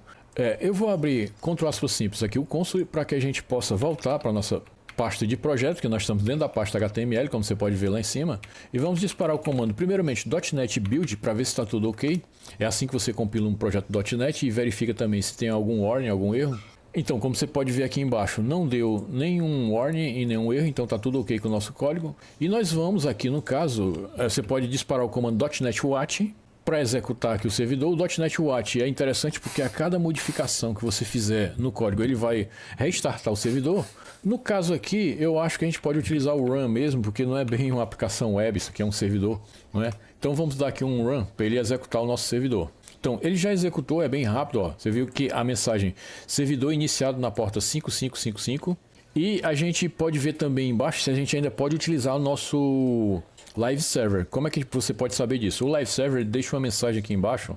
Eu vou abrir Ctrl aspas simples aqui o console para que a gente possa voltar para a nossa pasta de projeto, que nós estamos dentro da pasta HTML, como você pode ver lá em cima, e vamos disparar o comando primeiramente .NET Build para ver se está tudo ok. É assim que você compila um projeto .NET e verifica também se tem algum warning, algum erro. Então, como você pode ver aqui embaixo, não deu nenhum warning e nenhum erro, então está tudo ok com o nosso código. E nós vamos aqui, no caso, você pode disparar o comando .NET Watch para executar aqui o servidor. O .NET Watch é interessante porque a cada modificação que você fizer no código, ele vai restartar o servidor. No caso aqui, eu acho que a gente pode utilizar o run mesmo, porque não é bem uma aplicação web, isso aqui é um servidor, não é? Então vamos dar aqui um run para ele executar o nosso servidor. Então, ele já executou, é bem rápido, ó. Você viu que a mensagem servidor iniciado na porta 5555. E a gente pode ver também embaixo se a gente ainda pode utilizar o nosso Live Server. Como é que você pode saber disso? O Live Server deixa uma mensagem aqui embaixo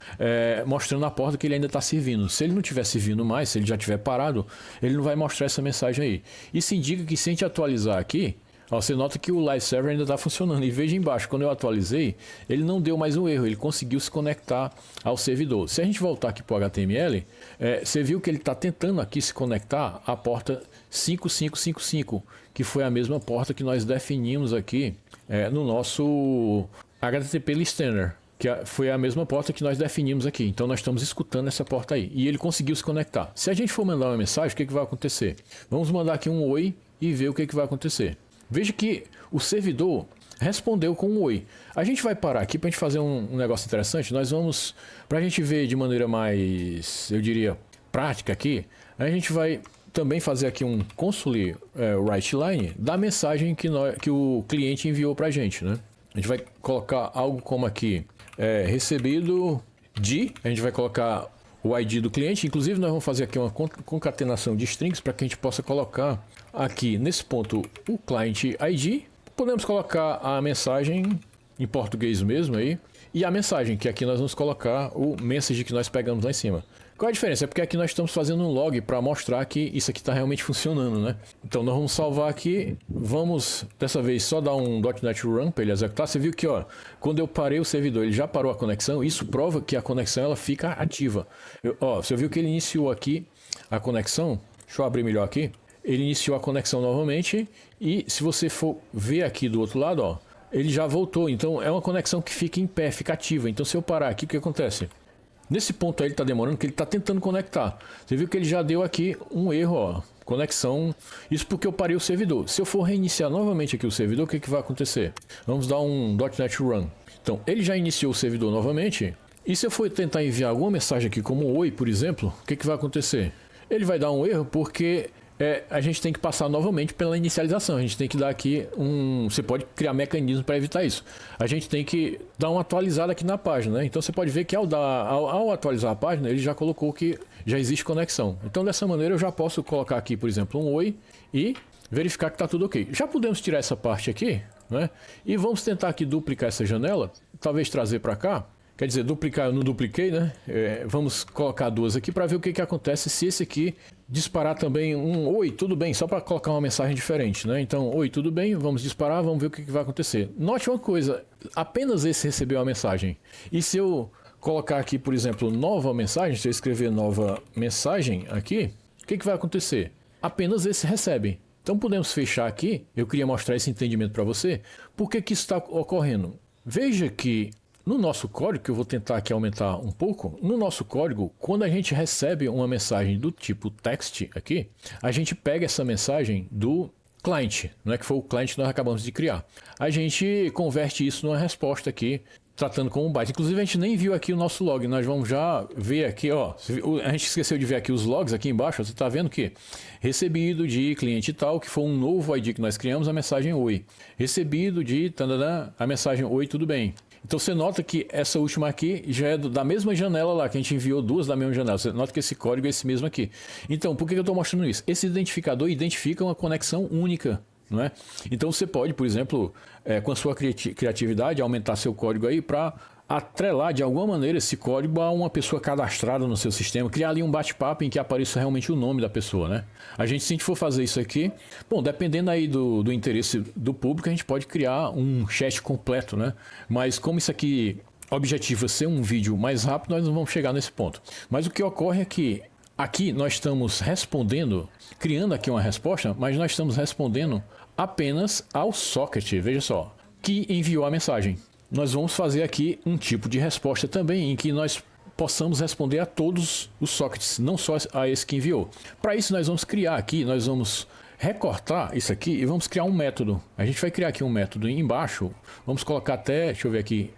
mostrando na porta que ele ainda está servindo. Se ele não estiver servindo mais, se ele já estiver parado, ele não vai mostrar essa mensagem aí. Isso indica que se a gente atualizar aqui, ó, você nota que o Live Server ainda está funcionando. E veja embaixo, quando eu atualizei, ele não deu mais um erro, ele conseguiu se conectar ao servidor. Se a gente voltar aqui para o HTML, você viu que ele está tentando aqui se conectar à porta 5555, que foi a mesma porta que nós definimos aqui no nosso HTTP Listener, que foi a mesma porta que nós definimos aqui. Então nós estamos escutando essa porta aí. E ele conseguiu se conectar. Se a gente for mandar uma mensagem, o que vai acontecer? Vamos mandar aqui um oi e ver o que vai acontecer. Veja que o servidor respondeu com um oi. A gente vai parar aqui para a gente fazer um negócio interessante. Nós vamos, para a gente ver de maneira mais, eu diria, prática aqui, a gente vai também fazer aqui um console write line da mensagem que o cliente enviou para a gente, né? A gente vai colocar algo como aqui, recebido de, a gente vai colocar o ID do cliente. Inclusive nós vamos fazer aqui uma concatenação de strings para que a gente possa colocar aqui nesse ponto o client ID. Podemos colocar a mensagem em português mesmo aí. E a mensagem, que aqui nós vamos colocar o message que nós pegamos lá em cima. Qual a diferença? É porque aqui nós estamos fazendo um log para mostrar que isso aqui está realmente funcionando, né? Então nós vamos salvar aqui, vamos dessa vez só dar um .NET Run para ele executar. Você viu que, ó, quando eu parei o servidor, ele já parou a conexão. Isso prova que a conexão ela fica ativa. Você viu que ele iniciou aqui a conexão. Deixa eu abrir melhor aqui. Ele iniciou a conexão novamente e se você for ver aqui do outro lado, ó, ele já voltou. Então é uma conexão que fica em pé, fica ativa. Então se eu parar aqui, o que acontece? Nesse ponto aí ele está demorando, porque ele está tentando conectar. Você viu que ele já deu aqui um erro, ó, conexão. Isso porque eu parei o servidor. Se eu for reiniciar novamente aqui o servidor, o que vai acontecer? Vamos dar um .NET Run. Então ele já iniciou o servidor novamente. E se eu for tentar enviar alguma mensagem aqui como oi, por exemplo, o que vai acontecer? Ele vai dar um erro porque a gente tem que passar novamente pela inicialização. A gente tem que dar aqui você pode criar mecanismos para evitar isso. A gente tem que dar uma atualizada aqui na página, né? Então você pode ver que ao atualizar a página, ele já colocou que já existe conexão. Então dessa maneira eu já posso colocar aqui, por exemplo, um oi e verificar que está tudo ok. Já podemos tirar essa parte aqui, né? E vamos tentar aqui duplicar essa janela, talvez trazer para cá. Quer dizer, duplicar eu não dupliquei, né? Vamos colocar duas aqui para ver o que acontece se esse aqui disparar também um oi, tudo bem, só para colocar uma mensagem diferente, né? Então, oi, tudo bem, vamos disparar, vamos ver o que vai acontecer. Note uma coisa, apenas esse recebeu a mensagem. E se eu colocar aqui, por exemplo, nova mensagem, se eu escrever nova mensagem aqui, o que vai acontecer? Apenas esse recebe. Então podemos fechar aqui, eu queria mostrar esse entendimento para você. Por que isso está ocorrendo? Veja que no nosso código, que eu vou tentar aqui aumentar um pouco, no nosso código, quando a gente recebe uma mensagem do tipo text aqui, a gente pega essa mensagem do client, não é que foi o client que nós acabamos de criar. A gente converte isso numa resposta aqui, tratando como um byte. Inclusive a gente nem viu aqui o nosso log, nós vamos já ver aqui, ó, a gente esqueceu de ver aqui os logs aqui embaixo, você está vendo que recebido de cliente tal, que foi um novo ID que nós criamos, a mensagem oi. Recebido de a mensagem oi, tudo bem. Então você nota que essa última aqui já é da mesma janela lá, que a gente enviou duas da mesma janela. Você nota que esse código é esse mesmo aqui. Então, por que eu estou mostrando isso? Esse identificador identifica uma conexão única, não é? Então você pode, por exemplo, com a sua criatividade, aumentar seu código aí para atrelar de alguma maneira esse código a uma pessoa cadastrada no seu sistema, criar ali um bate-papo em que apareça realmente o nome da pessoa, né? Se a gente for fazer isso aqui, bom, dependendo aí do interesse do público, a gente pode criar um chat completo, né? Mas como isso aqui objetiva ser um vídeo mais rápido, nós não vamos chegar nesse ponto. Mas o que ocorre é que aqui nós estamos respondendo, criando aqui uma resposta, mas nós estamos respondendo apenas ao socket, veja só, que enviou a mensagem. Nós vamos fazer aqui um tipo de resposta também em que nós possamos responder a todos os sockets, não só a esse que enviou. Para isso nós vamos criar aqui, nós vamos recortar isso aqui e vamos criar um método. A gente vai criar aqui um método embaixo, vamos colocar até, deixa eu ver aqui,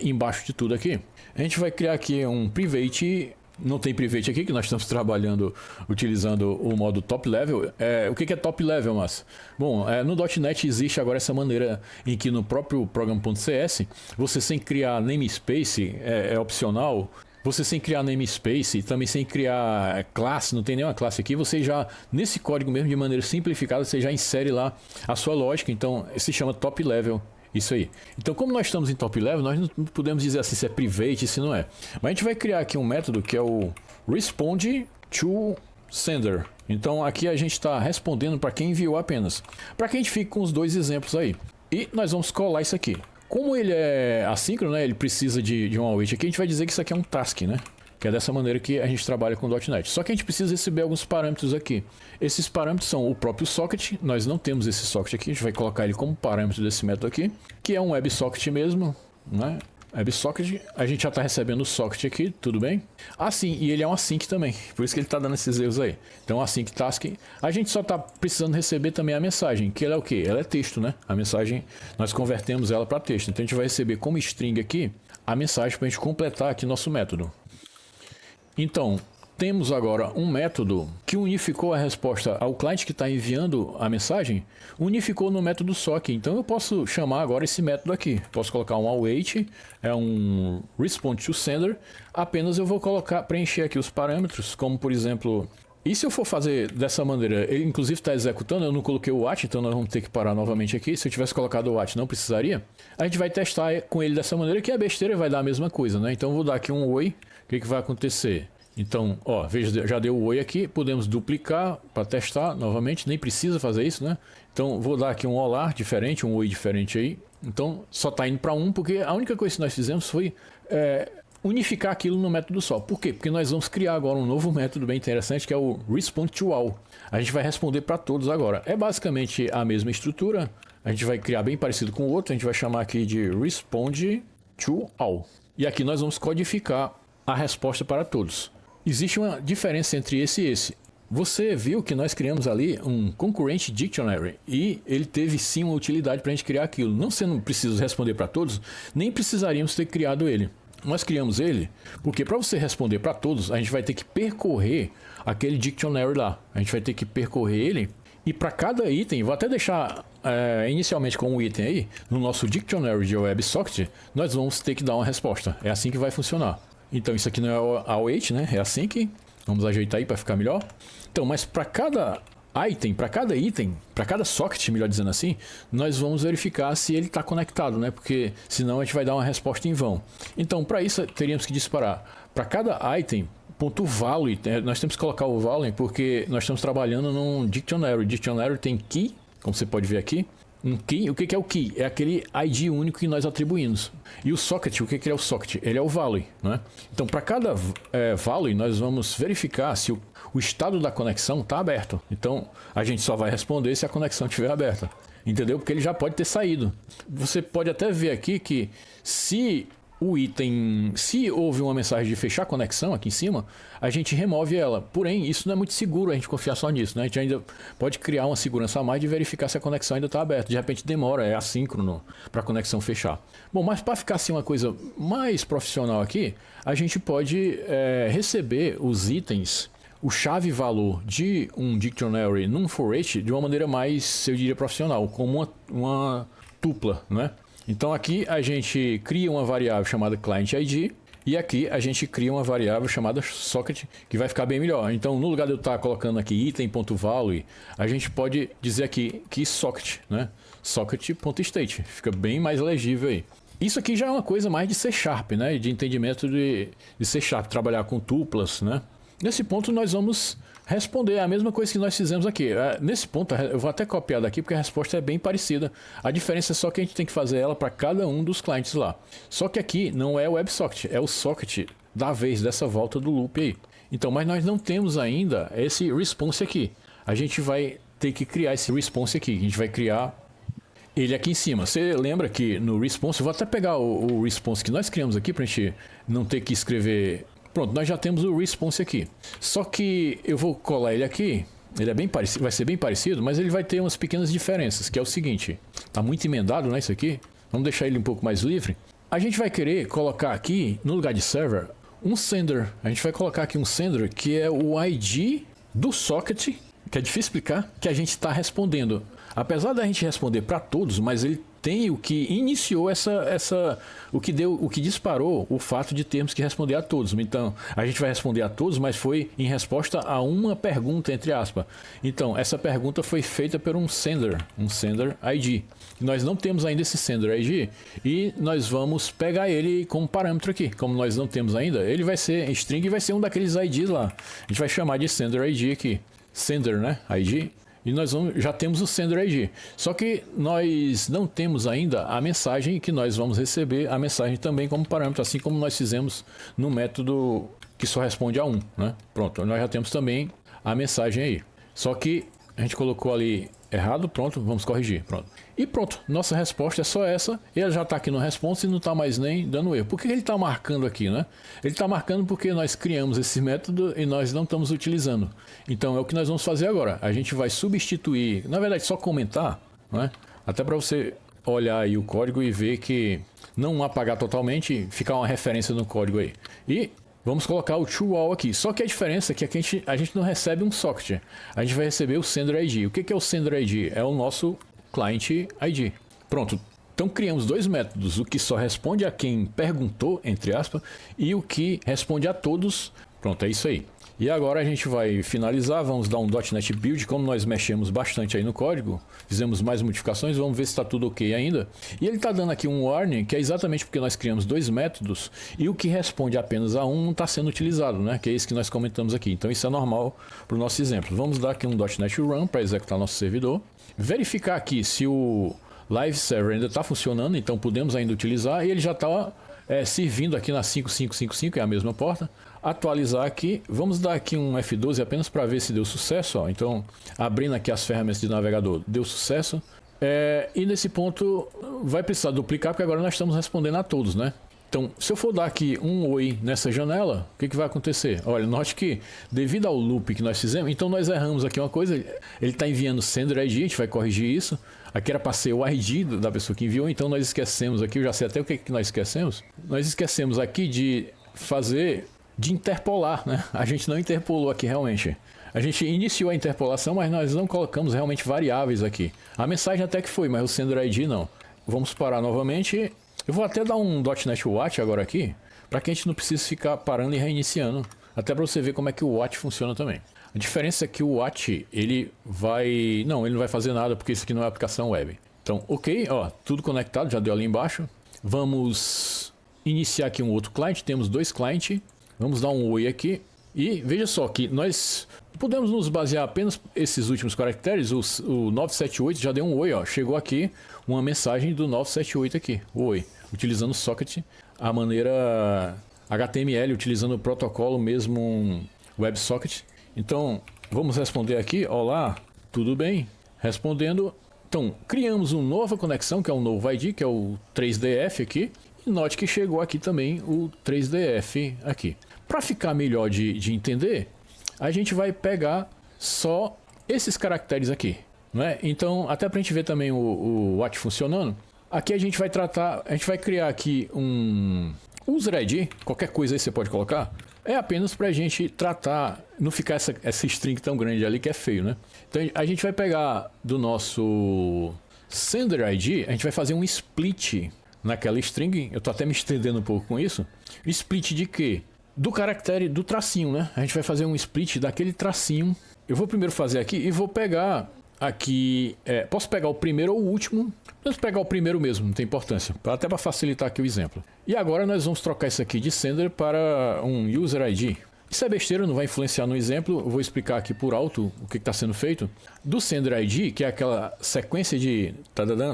embaixo de tudo aqui. A gente vai criar aqui um private. Não tem private aqui, que nós estamos trabalhando utilizando o modo top level. O que é top level, mas? Bom, no .NET existe agora essa maneira em que no próprio program.cs, você sem criar namespace, é opcional, você sem criar namespace, também sem criar classe, não tem nenhuma classe aqui, você já, nesse código mesmo, de maneira simplificada, você já insere lá a sua lógica, então se chama top level. Isso aí. Então, como nós estamos em top level, nós não podemos dizer assim se é private, se não é. Mas a gente vai criar aqui um método que é o respond to sender. Então, aqui a gente está respondendo para quem enviou apenas. Para que a gente fique com os dois exemplos aí. E nós vamos colar isso aqui. Como ele é assíncrono, né, ele precisa de um await aqui, a gente vai dizer que isso aqui é um task, né? Que é dessa maneira que a gente trabalha com o .NET. Só que a gente precisa receber alguns parâmetros aqui. Esses parâmetros são o próprio socket. Nós não temos esse socket aqui. A gente vai colocar ele como parâmetro desse método aqui. Que é um WebSocket mesmo, né? WebSocket. A gente já está recebendo o socket aqui, tudo bem? Assim, e ele é um async também. Por isso que ele está dando esses erros aí. Então, async task. A gente só está precisando receber também a mensagem. Que ela é o quê? Ela é texto, né? A mensagem, nós convertemos ela para texto. Então, a gente vai receber como string aqui a mensagem para a gente completar aqui nosso método. Então, temos agora um método que unificou a resposta ao cliente que está enviando a mensagem, unificou no método SOC. Então, eu posso chamar agora esse método aqui. Posso colocar um await, um respond to sender. Apenas eu vou preencher aqui os parâmetros, como por exemplo... E se eu for fazer dessa maneira, ele inclusive está executando, eu não coloquei o watch, então nós vamos ter que parar novamente aqui. Se eu tivesse colocado o watch, não precisaria. A gente vai testar com ele dessa maneira, que a besteira vai dar a mesma coisa, né? Então eu vou dar aqui um oi, o que vai acontecer? Então, ó, veja, já deu o oi aqui, podemos duplicar para testar novamente, nem precisa fazer isso, né? Então vou dar aqui um olá diferente, um oi diferente aí. Então só está indo para um, porque a única coisa que nós fizemos foi... unificar aquilo no método só. Por quê? Porque nós vamos criar agora um novo método bem interessante que é o Respond to All. A gente vai responder para todos agora. É basicamente a mesma estrutura. A gente vai criar bem parecido com o outro. A gente vai chamar aqui de Respond to All. E aqui nós vamos codificar a resposta para todos. Existe uma diferença entre esse e esse. Você viu que nós criamos ali um Concurrent Dictionary e ele teve sim uma utilidade para a gente criar aquilo. Não sendo preciso responder para todos, nem precisaríamos ter criado ele. Nós criamos ele porque para você responder para todos, a gente vai ter que percorrer aquele dictionary lá. A gente vai ter que percorrer ele e para cada item, vou até deixar inicialmente com um item aí, no nosso dictionary de WebSocket, nós vamos ter que dar uma resposta. É assim que vai funcionar. Então isso aqui não é o await, né? É assim que vamos ajeitar aí para ficar melhor. Então, mas para cada item, para cada socket, melhor dizendo assim, nós vamos verificar se ele está conectado, né? Porque senão a gente vai dar uma resposta em vão. Então, para isso, teríamos que disparar para cada item, ponto value, nós temos que colocar o value porque nós estamos trabalhando num dictionary. Dictionary tem key, como você pode ver aqui. Um key, o que é o key? É aquele ID único que nós atribuímos. E o socket, o que é o socket? Ele é o value, né? Então, para cada value, nós vamos verificar se o estado da conexão está aberto. Então, a gente só vai responder se a conexão estiver aberta. Entendeu? Porque ele já pode ter saído. Você pode até ver aqui que se houve uma mensagem de fechar a conexão aqui em cima, a gente remove ela. Porém, isso não é muito seguro a gente confiar só nisso, né? A gente ainda pode criar uma segurança a mais de verificar se a conexão ainda está aberta. De repente demora, é assíncrono para a conexão fechar. Bom, mas para ficar assim uma coisa mais profissional aqui, a gente pode receber os itens, o chave valor de um dictionary num for each de uma maneira mais, eu diria, profissional, como uma tupla, né? Então aqui a gente cria uma variável chamada client ID e aqui a gente cria uma variável chamada socket que vai ficar bem melhor. Então no lugar de eu estar colocando aqui item.value, a gente pode dizer aqui que socket, né? Socket.state, fica bem mais legível aí. Isso aqui já é uma coisa mais de C Sharp, né? De entendimento de C Sharp, trabalhar com tuplas, né? Nesse ponto nós vamos responder a mesma coisa que nós fizemos aqui. Nesse ponto eu vou até copiar daqui porque a resposta é bem parecida. A diferença é só que a gente tem que fazer ela para cada um dos clientes lá. Só que aqui não é o WebSocket, é o socket da vez dessa volta do loop aí. Então, mas nós não temos ainda esse response aqui. A gente vai ter que criar esse response aqui. A gente vai criar ele aqui em cima. Você lembra que no response, eu vou até pegar o response que nós criamos aqui para a gente não ter que escrever. Pronto, nós já temos o response aqui. Só que eu vou colar ele aqui. Ele é bem parecido, vai ser bem parecido, mas ele vai ter umas pequenas diferenças, que é o seguinte. Tá muito emendado, né, isso aqui? Vamos deixar ele um pouco mais livre. A gente vai querer colocar aqui, no lugar de server, um sender. A gente vai colocar aqui um sender, que é o ID do socket, que é difícil explicar, que a gente está respondendo. Apesar da gente responder para todos, mas ele tem o que iniciou o que disparou o fato de termos que responder a todos. Então, a gente vai responder a todos, mas foi em resposta a uma pergunta, entre aspas. Então, essa pergunta foi feita por um sender ID. Nós não temos ainda esse sender ID e nós vamos pegar ele como parâmetro aqui. Como nós não temos ainda, ele vai ser string e vai ser um daqueles IDs lá. A gente vai chamar de sender ID aqui. Sender, né? ID. E nós já temos o sender ID. Só que nós não temos ainda a mensagem que nós vamos receber, a mensagem também como parâmetro, assim como nós fizemos no método que só responde a um, né? Pronto, nós já temos também a mensagem aí. Só que a gente colocou ali errado, pronto, vamos corrigir, pronto. E pronto, nossa resposta é só essa. Ele já está aqui no response e não está mais nem dando erro. Por que ele está marcando aqui, né? Ele está marcando porque nós criamos esse método e nós não estamos utilizando. Então é o que nós vamos fazer agora. A gente vai substituir, na verdade só comentar, né? Até para você olhar aí o código e ver que não apagar totalmente, ficar uma referência no código aí. E vamos colocar o toWall aqui. Só que a diferença é que aqui a gente não recebe um socket. A gente vai receber o sender ID. O que é o sender ID? É o nosso client ID. Pronto. Então criamos dois métodos. O que só responde a quem perguntou, entre aspas, e o que responde a todos. Pronto, é isso aí. E agora a gente vai finalizar, vamos dar um .NET Build, como nós mexemos bastante aí no código, fizemos mais modificações, vamos ver se está tudo ok ainda. E ele está dando aqui um warning, que é exatamente porque nós criamos dois métodos, e o que responde apenas a um não está sendo utilizado, né? Que é isso que nós comentamos aqui. Então isso é normal para o nosso exemplo. Vamos dar aqui um .NET Run para executar nosso servidor, verificar aqui se o Live Server ainda está funcionando, então podemos ainda utilizar, e ele já está servindo aqui na 5555, é a mesma porta. Atualizar aqui, vamos dar aqui um F12 apenas para ver se deu sucesso, ó. Então abrindo aqui as ferramentas de navegador, deu sucesso, e nesse ponto vai precisar duplicar porque agora nós estamos respondendo a todos, né? Então se eu for dar aqui um oi nessa janela, o que vai acontecer? Olha, note que devido ao loop que nós fizemos, então nós erramos aqui uma coisa, ele está enviando sender ID, a gente vai corrigir isso. Aqui era para ser o ID da pessoa que enviou, então nós esquecemos aqui, eu já sei até o que nós esquecemos. Nós esquecemos aqui de interpolar, né? A gente não interpolou aqui realmente. A gente iniciou a interpolação, mas nós não colocamos realmente variáveis aqui. A mensagem até que foi, mas o sender ID não. Vamos parar novamente. Eu vou até dar um .NET Watch agora aqui, para que a gente não precise ficar parando e reiniciando. Até para você ver como é que o Watch funciona também. A diferença é que o Watch, ele não vai fazer nada, porque isso aqui não é aplicação web. Então, ok, ó, tudo conectado, já deu ali embaixo. Vamos iniciar aqui um outro cliente, temos dois clientes. Vamos dar um oi aqui. E veja só que nós podemos nos basear apenas esses últimos caracteres. O 978 já deu um oi, ó. Chegou aqui uma mensagem do 978 aqui, o oi. Utilizando o socket, a maneira HTML, utilizando o protocolo mesmo um WebSocket. Então, vamos responder aqui. Olá, tudo bem? Respondendo. Então, criamos uma nova conexão, que é um novo ID, que é o 3DF aqui. E note que chegou aqui também o 3DF aqui. Para ficar melhor de entender, a gente vai pegar só esses caracteres aqui, né? Então, até para a gente ver também o Watch funcionando, aqui a gente vai criar aqui um user ID, qualquer coisa aí você pode colocar, é apenas para a gente tratar, não ficar essa string tão grande ali que é feio, né? Então, a gente vai pegar do nosso sender ID, a gente vai fazer um split naquela string, eu tô até me estendendo um pouco com isso. Split de quê? Do caractere, do tracinho, né? A gente vai fazer um split daquele tracinho. Eu vou primeiro fazer aqui e vou pegar aqui, posso pegar o primeiro ou o último, vamos pegar o primeiro mesmo, não tem importância, até para facilitar aqui o exemplo. E agora nós vamos trocar isso aqui de sender para um user ID. Isso é besteira, não vai influenciar no exemplo, eu vou explicar aqui por alto o que está sendo feito. Do sender ID, que é aquela sequência de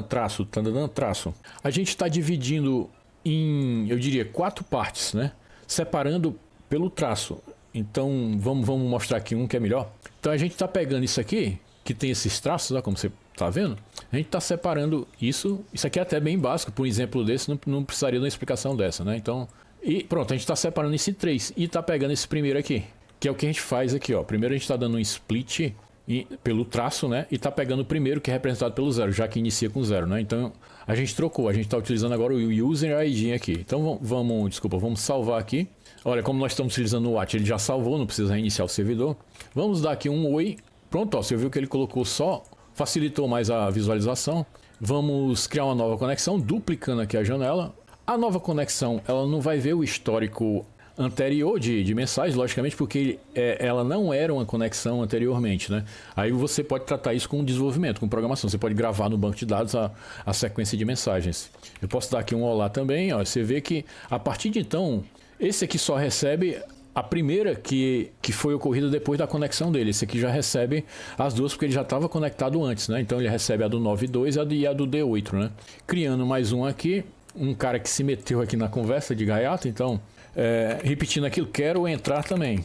traço, traço, a gente está dividindo em, eu diria, 4 partes, né? Separando pelo traço. Então vamos mostrar aqui um que é melhor. Então a gente está pegando isso aqui, que tem esses traços, ó, como você está vendo, a gente está separando isso aqui é até bem básico, por um exemplo desse não precisaria de uma explicação dessa, né? Então, e pronto, a gente está separando esse 3 e está pegando esse primeiro aqui, que é o que a gente faz aqui, ó. Primeiro a gente está dando um split pelo traço, né? E está pegando o primeiro que é representado pelo 0, já que inicia com 0, né? Então a gente trocou, a gente está utilizando agora o user ID aqui. Então vamos salvar aqui. Olha, como nós estamos utilizando o WAT, ele já salvou, não precisa reiniciar o servidor. Vamos dar aqui um oi. Pronto, ó, você viu que ele colocou só, facilitou mais a visualização. Vamos criar uma nova conexão, duplicando aqui a janela. A nova conexão, ela não vai ver o histórico anterior de mensagens, logicamente, porque ela não era uma conexão anteriormente, né? Aí você pode tratar isso com desenvolvimento, com programação. Você pode gravar no banco de dados a sequência de mensagens. Eu posso dar aqui um olá também, ó. Você vê que a partir de então, esse aqui só recebe a primeira que foi ocorrida depois da conexão dele. Esse aqui já recebe as duas porque ele já estava conectado antes, né? Então ele recebe a do 9.2 e a do D8, né? Criando mais um aqui, um cara que se meteu aqui na conversa de gaiato, então repetindo aquilo, quero entrar também,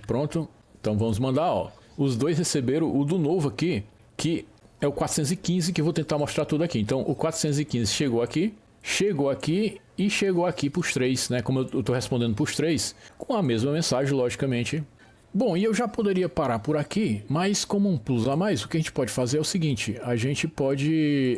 pronto. Então vamos mandar, ó. Os dois receberam o do novo aqui, que é o 415, que eu vou tentar mostrar tudo aqui. Então o 415 chegou aqui e chegou aqui para os 3, né? Como eu estou respondendo para os 3, com a mesma mensagem, logicamente. Bom, e eu já poderia parar por aqui, mas como um plus a mais, o que a gente pode fazer é o seguinte, a gente pode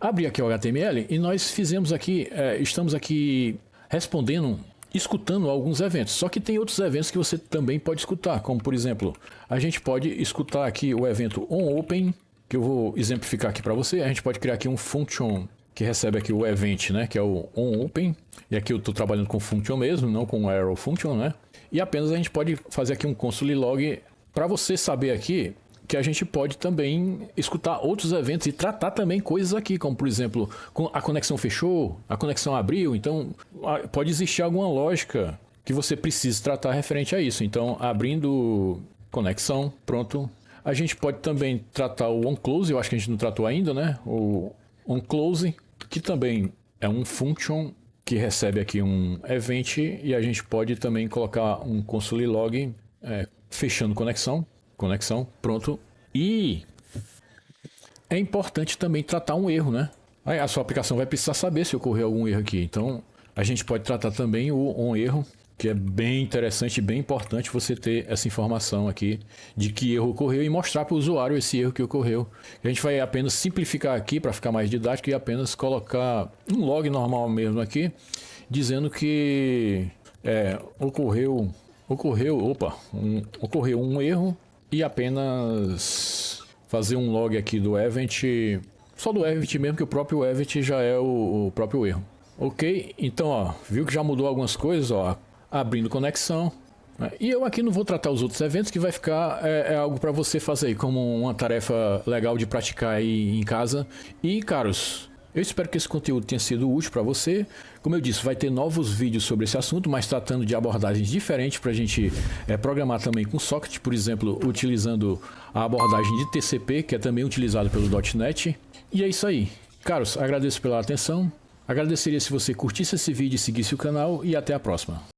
abrir aqui o HTML e nós fizemos aqui, estamos aqui respondendo, escutando alguns eventos, só que tem outros eventos que você também pode escutar, como por exemplo, a gente pode escutar aqui o evento onOpen, que eu vou exemplificar aqui para você, a gente pode criar aqui um function que recebe aqui o event, né, que é o onOpen, e aqui eu estou trabalhando com function mesmo, não com arrow function, né, e apenas a gente pode fazer aqui um console log para você saber aqui que a gente pode também escutar outros eventos e tratar também coisas aqui, como por exemplo, a conexão fechou, a conexão abriu, então pode existir alguma lógica que você precise tratar referente a isso. Então, abrindo conexão, pronto. A gente pode também tratar o onClose, eu acho que a gente não tratou ainda, né? O onClose, que também é um function que recebe aqui um event e a gente pode também colocar um console log fechando conexão, pronto. E é importante também tratar um erro, né? Aí a sua aplicação vai precisar saber se ocorreu algum erro aqui. Então a gente pode tratar também o onErro, que é bem interessante e bem importante você ter essa informação aqui de que erro ocorreu e mostrar para o usuário esse erro que ocorreu. A gente vai apenas simplificar aqui para ficar mais didático e apenas colocar um log normal mesmo aqui, dizendo que ocorreu um erro e apenas fazer um log aqui do event, só do event mesmo, que o próprio event já é o próprio erro. Ok? Então, ó, viu que já mudou algumas coisas, ó. Abrindo conexão, né? E eu aqui não vou tratar os outros eventos, que vai ficar algo para você fazer aí, como uma tarefa legal de praticar aí em casa. E caros, eu espero que esse conteúdo tenha sido útil para você. Como eu disse, vai ter novos vídeos sobre esse assunto, mas tratando de abordagens diferentes para a gente programar também com Socket, por exemplo, utilizando a abordagem de TCP, que é também utilizado pelo .NET. E é isso aí. Caros, agradeço pela atenção. Agradeceria se você curtisse esse vídeo e seguisse o canal, e até a próxima.